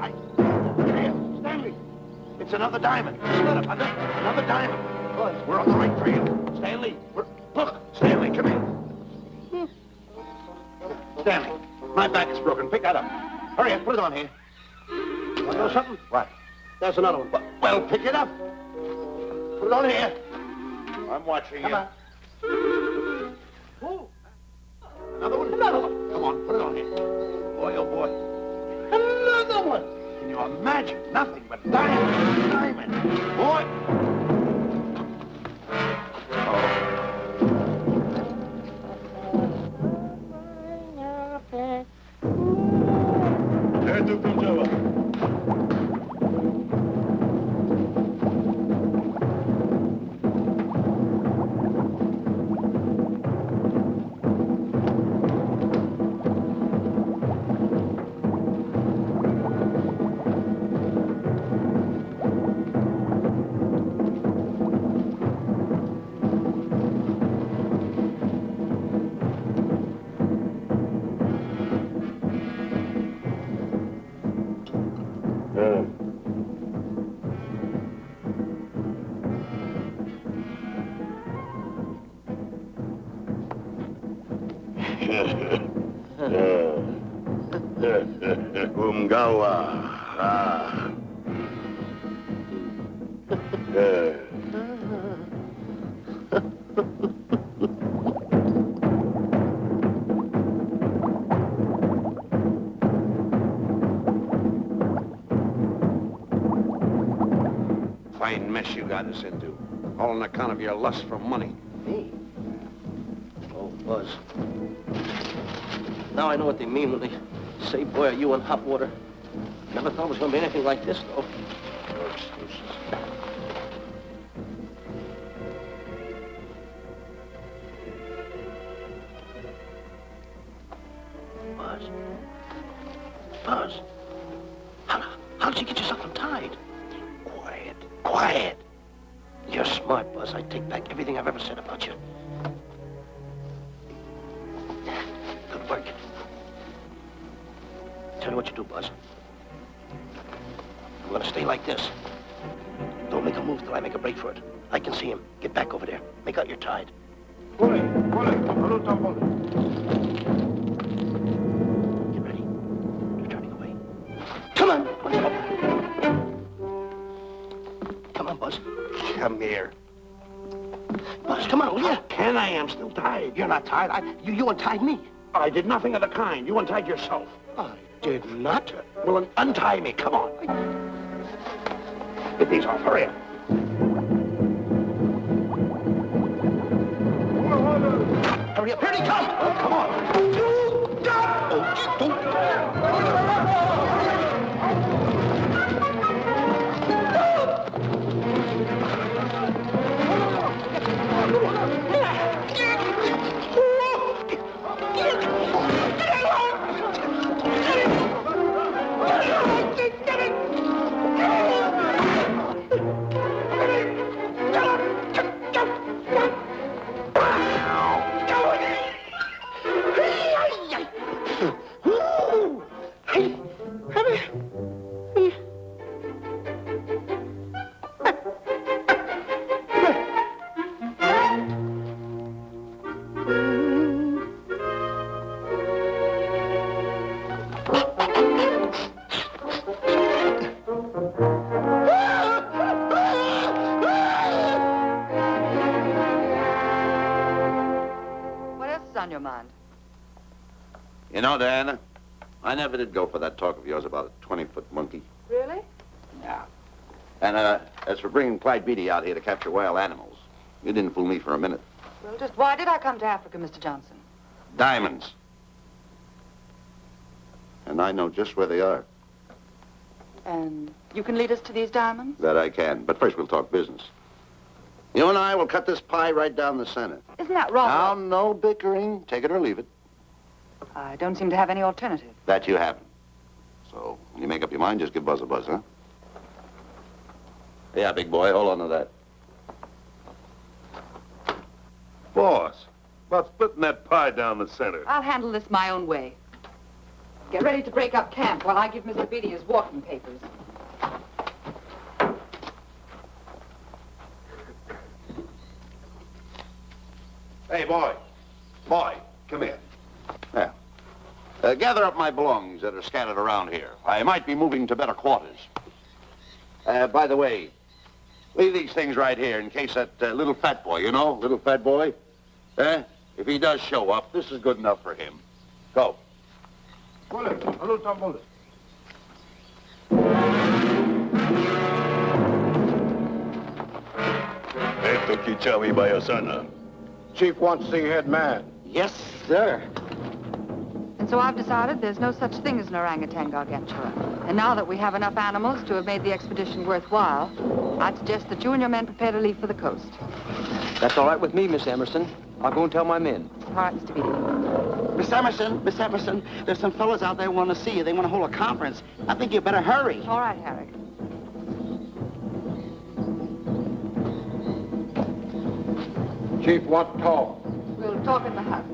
Here, Stanley. It's another diamond. Another diamond. We're on the right trail. Stanley, look. Stanley, come here. Stanley, my back is broken. Pick that up. Hurry up, put it on here. Want to know something? What? There's another one. Well, pick it up. Put it on here. I'm watching you. Come on. Another one? Come on, put it on here. Boy, oh boy. Another one. Can you imagine? Nothing but diamond. Boy. Esto contaba. Gawa. Fine mess you got us into. All on account of your lust for money. Me? Oh, Buzz. Now I know what they mean when they say, boy, are you in hot water. Never thought it was going to be anything like this, though. No excuses. Buzz. Buzz. How did you get yourself untied? Quiet. Quiet. You're smart, Buzz. I take back everything I've ever said about you. Good work. Tell me what you do, Buzz. I'm gonna stay like this. Don't make a move till I make a break for it. I can see him. Get back over there. Make out you're tied. Get ready. You're turning away. Come on. Come on, Buzz. Come here. Buzz, come on, will you? Can I? I'm still tied. You're not tied. You untied me. I did nothing of the kind. You untied yourself. I did not. Well, then untie me. Come on. Get these off. Hurry up. Hurry up. Here he comes. Oh, come on. On your mind? You know, Diana, I never did go for that talk of yours about a 20-foot monkey. Really? Yeah. And as for bringing Clyde Beatty out here to capture wild animals, you didn't fool me for a minute. Well, just why did I come to Africa, Mr. Johnson? Diamonds. And I know just where they are. And you can lead us to these diamonds? That I can. But first we'll talk business. You and I will cut this pie right down the center. Isn't that wrong? Now, no bickering. Take it or leave it. I don't seem to have any alternative. That you haven't. So, when you make up your mind, just give Buzz a buzz, huh? Yeah, big boy, hold on to that. Boss, about splitting that pie down the center. I'll handle this my own way. Get ready to break up camp while I give Mr. Beatty his walking papers. Hey, boy. Boy, come here. Yeah. Gather up my belongings that are scattered around here. I might be moving to better quarters. By the way, leave these things right here in case that little fat boy, you know, little fat boy, if he does show up, this is good enough for him. Go. Esto Kichawi Bayasana. Chief wants to see head man. Yes, sir. And so I've decided there's no such thing as an orangutan gargantua. And now that we have enough animals to have made the expedition worthwhile, I'd suggest that you and your men prepare to leave for the coast. That's all right with me, Miss Emerson. I'll go and tell my men. All right, Mr. Beatty. Miss Emerson, there's some fellas out there want to see you. They want to hold a conference. I think you better hurry. All right, Harry. Chief wants to talk. We'll talk in the hut.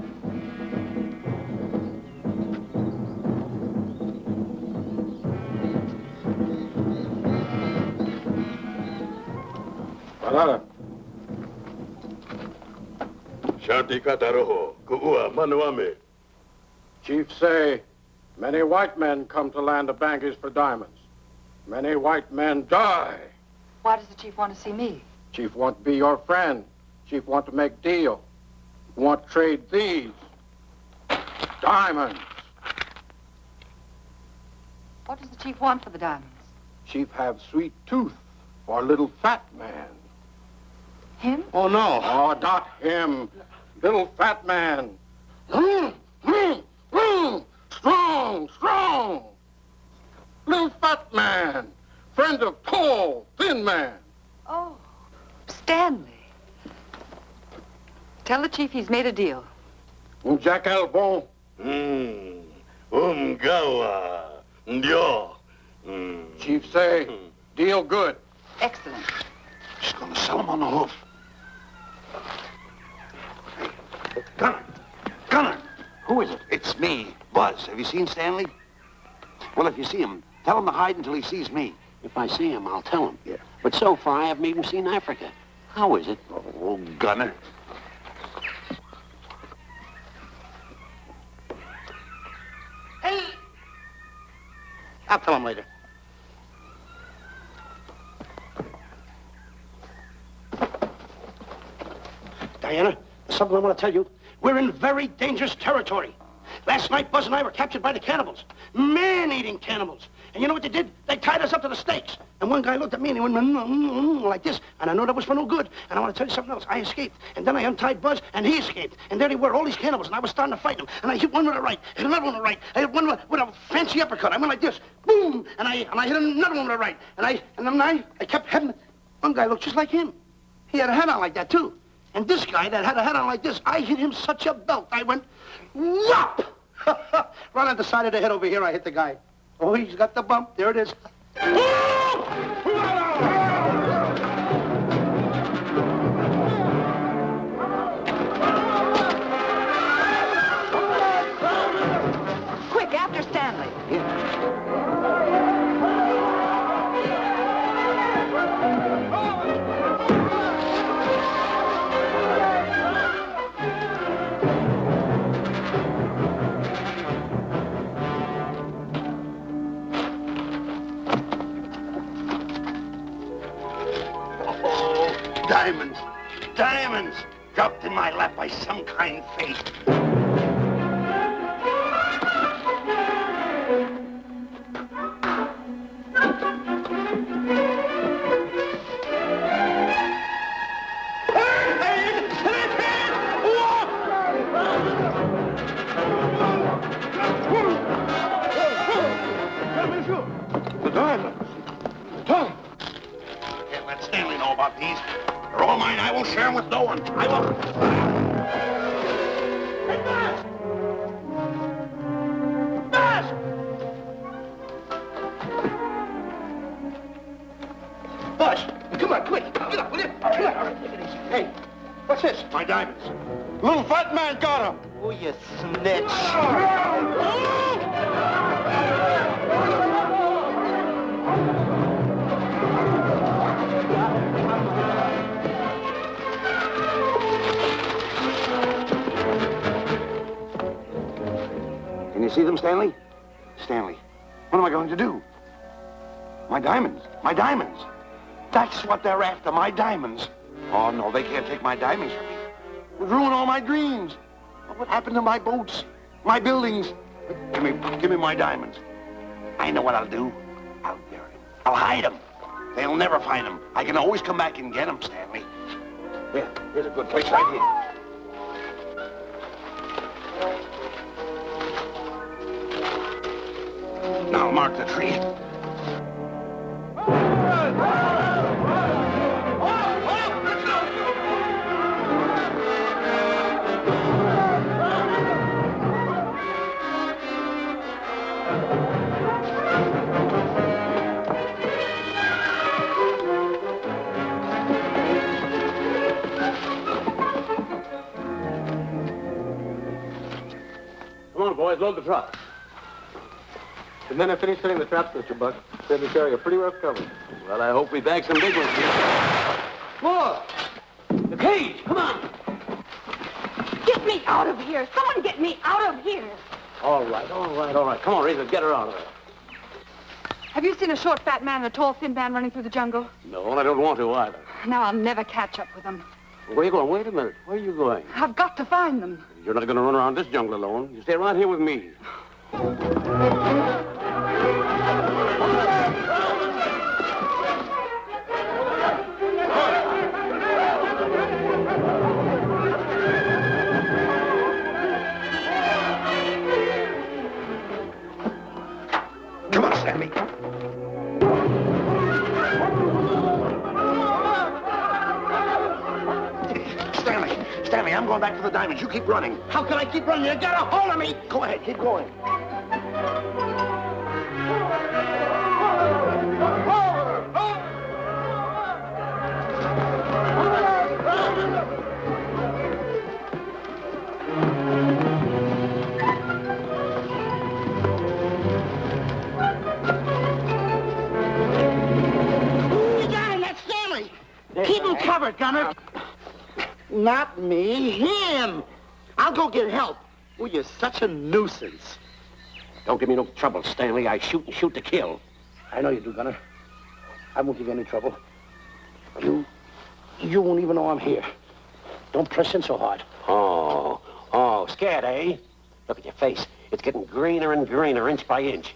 Banana. Shanti Kataroho. Kuua Manuame. Chief say, Many white men come to land of bankers for diamonds. Many white men die. Why does the chief want to see me? Chief want to be your friend. Chief want to make deal. Want to trade these diamonds. What does the chief want for the diamonds? Chief have sweet tooth for little fat man. Him? Oh, no. Oh, not him. Little fat man. Strong, strong. Little fat man. Friend of tall, thin man. Oh, Stanley. Tell the chief he's made a deal. Jack Albon. Gawa. Ndio. Chief say, deal good. Excellent. She's gonna sell him on the hoof. Hey, Gunner! Gunner! Who is it? It's me, Buzz. Have you seen Stanley? Well, if you see him, tell him to hide until he sees me. If I see him, I'll tell him. Yeah. But so far, I haven't even seen Africa. How is it? Oh, Gunner. Hey! I'll tell him later. Diana, there's something I want to tell you. We're in very dangerous territory. Last night, Buzz and I were captured by the cannibals. Man-eating cannibals. And you know what they did? They tied us up to the stakes. And one guy looked at me and he went like this. And I know that was for no good. And I want to tell you something else. I escaped. And then I untied Buzz and he escaped. And there they were, all these cannibals. And I was starting to fight them. And I hit one with a right, hit another one with a right. I hit one with a fancy uppercut. I went like this. Boom! And I hit another one with a right. And then I kept hitting. One guy looked just like him. He had a hat on like that, too. And this guy that had a hat on like this, I hit him such a belt. I went, whop! Right on the side of the head over here, I hit the guy. Oh, he's got the bump. There it is. Quick, after Stanley. Diamonds. Diamonds. Dropped in my lap by some kind fate. The diamonds. Tom. Can't let Stanley know about these. They're all mine. I won't share them with no one. I won't. Hey, Buzz! Buzz! Buzz, come on, quick. Get up, will you? Come on. Take it easy. Hey, what's this? My diamonds. Little fat man got him. Oh, you snitch. Can you see them, Stanley? Stanley, what am I going to do? My diamonds. My diamonds. That's what they're after, my diamonds. Oh, no, they can't take my diamonds from me. It would ruin all my dreams. What happened to my boats? My buildings? Give me my diamonds. I know what I'll do. I'll bury them. I'll hide them. They'll never find them. I can always come back and get them, Stanley. Here, here's a good place right here. Now mark the tree. Come on, boys, load the truck. The men have finished setting the traps, Mr. Buck. Said we carry a pretty rough cover. Well, I hope we bag some big ones here. More! The cage, come on! Get me out of here! Someone get me out of here! All right. Come on, Razor, get her out of there. Have you seen a short, fat man and a tall, thin man running through the jungle? No, and I don't want to either. Now I'll never catch up with them. Where are you going? Wait a minute. Where are you going? I've got to find them. You're not going to run around this jungle alone. You stay right here with me. Come on, Stanley. Stanley, I'm going back for the diamonds. You keep running. How can I keep running? You got a hold of me! Go ahead, keep going. Ooh, you got him! That's Stanley! Keep him covered, Gunner. Not me, him. I'll go get help. Oh, you're such a nuisance. Don't give me no trouble, Stanley. I shoot and shoot to kill. I know you do, Gunner. I won't give you any trouble. You won't even know I'm here. Don't press in so hard. Oh, scared, eh? Look at your face. It's getting greener and greener, inch by inch.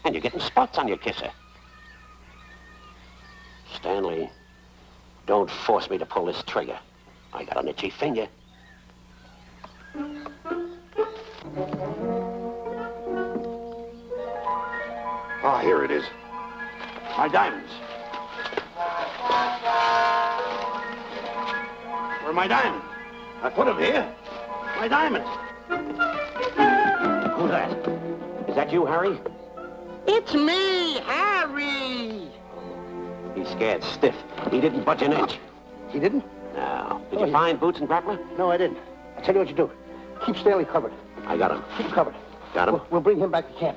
And you're getting spots on your kisser. Stanley, don't force me to pull this trigger. I got an itchy finger. Ah, here it is. My diamonds. Where are my diamonds? I put them here. My diamonds. Who's that? Is that you, Harry? It's me, Harry. He's scared stiff. He didn't budge an inch. He didn't? No. Did you find Boots and Grappler? No, I didn't. I'll tell you what you do. Keep Stanley covered. I got him. Keep him covered. Got him? We'll bring him back to camp.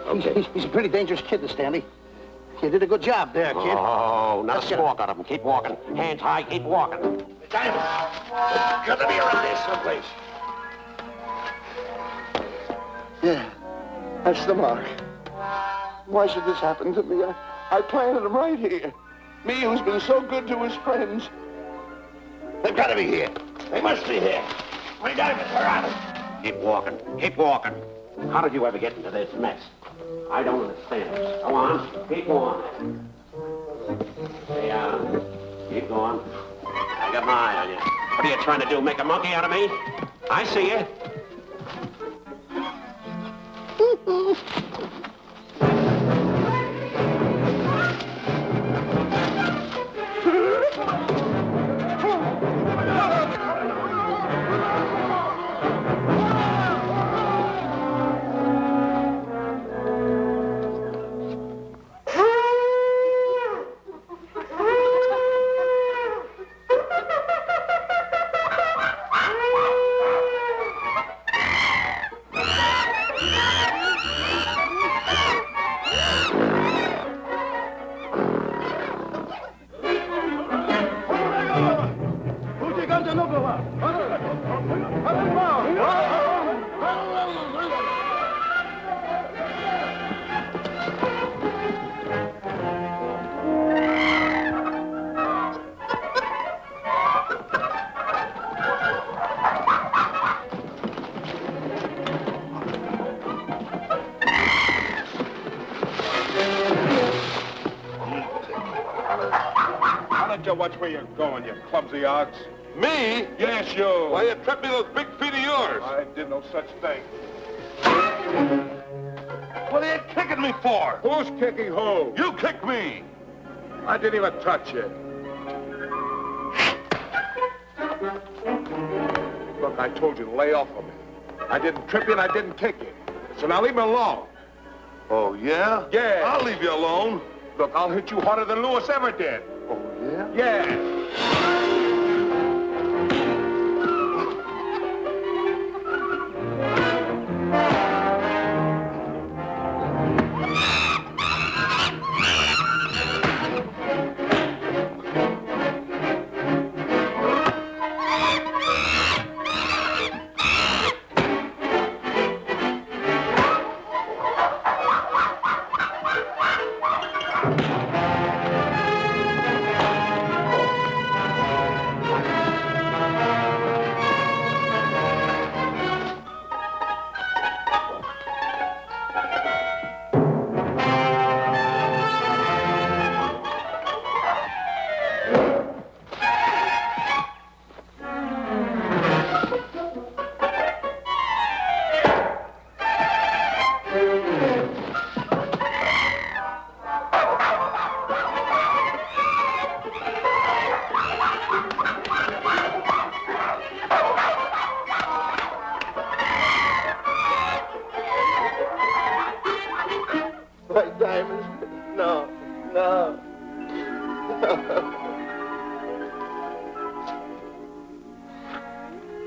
Okay. He's a pretty dangerous kid, this Stanley. You did a good job there, kid. Oh, not Let's a get squawk out of him. Keep walking. Hands high, keep walking. The diamonds. They've got to be around here someplace. Yeah, that's the mark. Why should this happen to me? I planted them right here. Me who's been so good to his friends. They've got to be here. They must be here. My diamonds are out. Keep walking. Keep walking. How did you ever get into this mess? I don't understand this. Go on. Keep going. Stay on. Keep going. I got my eye on you. What are you trying to do? Make a monkey out of me? I see you. Watch where you're going, you clumsy ox. Me? Yes, you. Why, you tripped me with those big feet of yours. I did no such thing. What are you kicking me for? Who's kicking who? You kicked me. I didn't even touch you. Look, I told you to lay off of me. I didn't trip you and I didn't kick you. So now leave me alone. Oh, yeah? Yeah. I'll leave you alone. Look, I'll hit you harder than Lewis ever did. Oh, yeah? Yeah.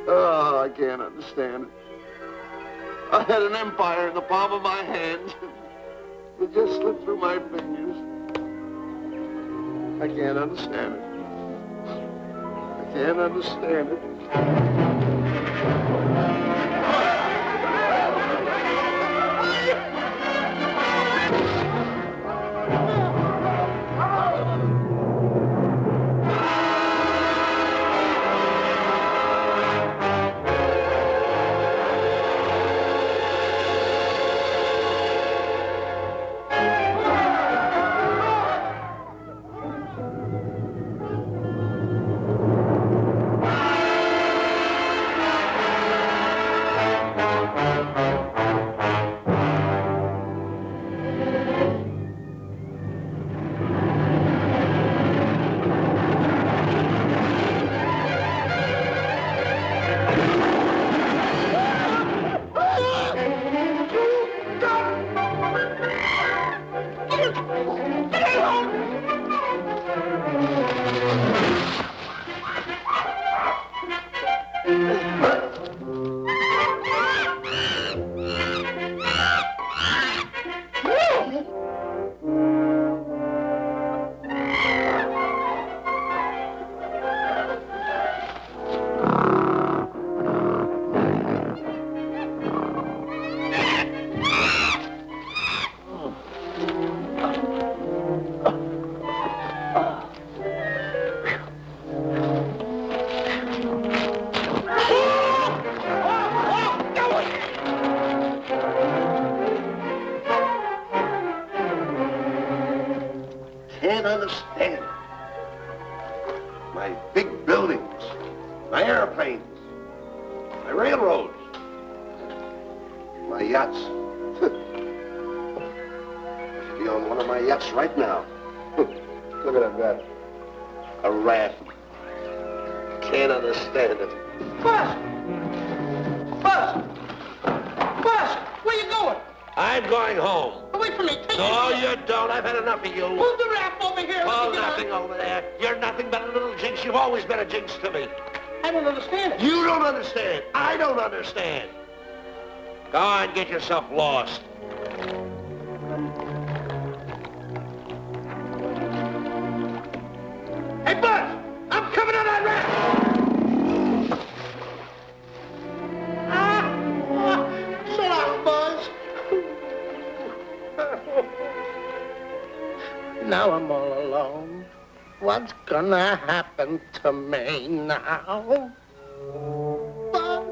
Oh, I can't understand it. I had an empire in the palm of my hand. It just slipped through my fingers. I can't understand it. I can't understand it. Can't understand. My big buildings, my airplanes, my railroads, my yachts. I should be on one of my yachts right now. Look at that rat. A rat. Can't understand it. Buzz! Buzz! Buzz! Where you going? I'm going home. Wait for me. Take No, me. you don't. I've had enough of you. Move the raft over here. Oh, Let me get nothing over there. You're nothing but a little jinx. You've always been a jinx to me. I don't understand it. You don't understand. I don't understand. Go on, get yourself lost. Hey, Buzz! I'm coming on that raft! Shut up, Buzz. Now I'm all alone. What's gonna happen to me now? Buzz?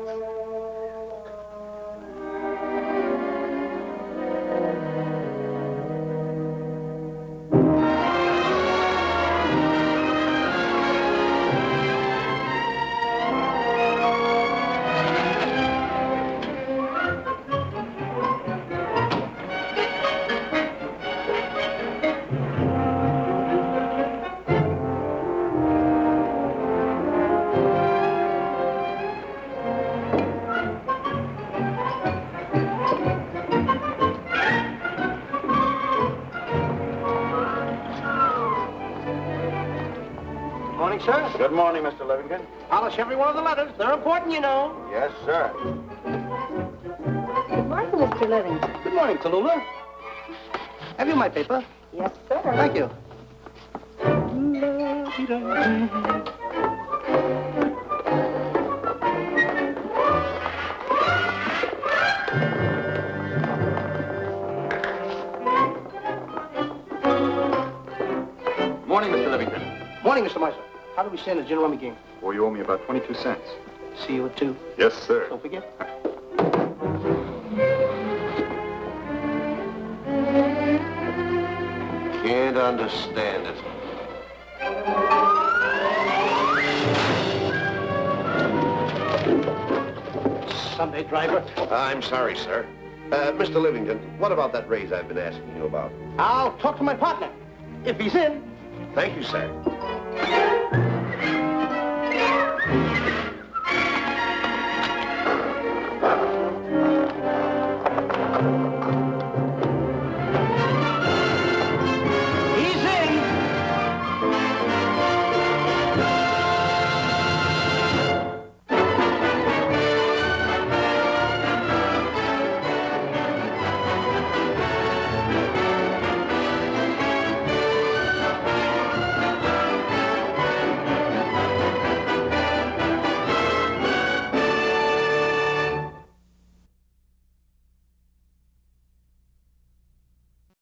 Morning, sir. Good morning, Mr. Livington. Polish every one of the letters. They're important, you know. Yes, sir. Good morning, Mr. Livington. Good morning, Tallulah. Have you my paper? Yes, sir. Thank you. Morning, Mr. Livington. Morning, Mr. Marshall. How do we stand the gin rummy game? Oh, you owe me about 22 cents. See you at 2. Yes, sir. Don't forget. Can't understand it. Sunday driver. I'm sorry, sir. Mr. Livington, what about that raise I've been asking you about? I'll talk to my partner. If he's in. Thank you, sir.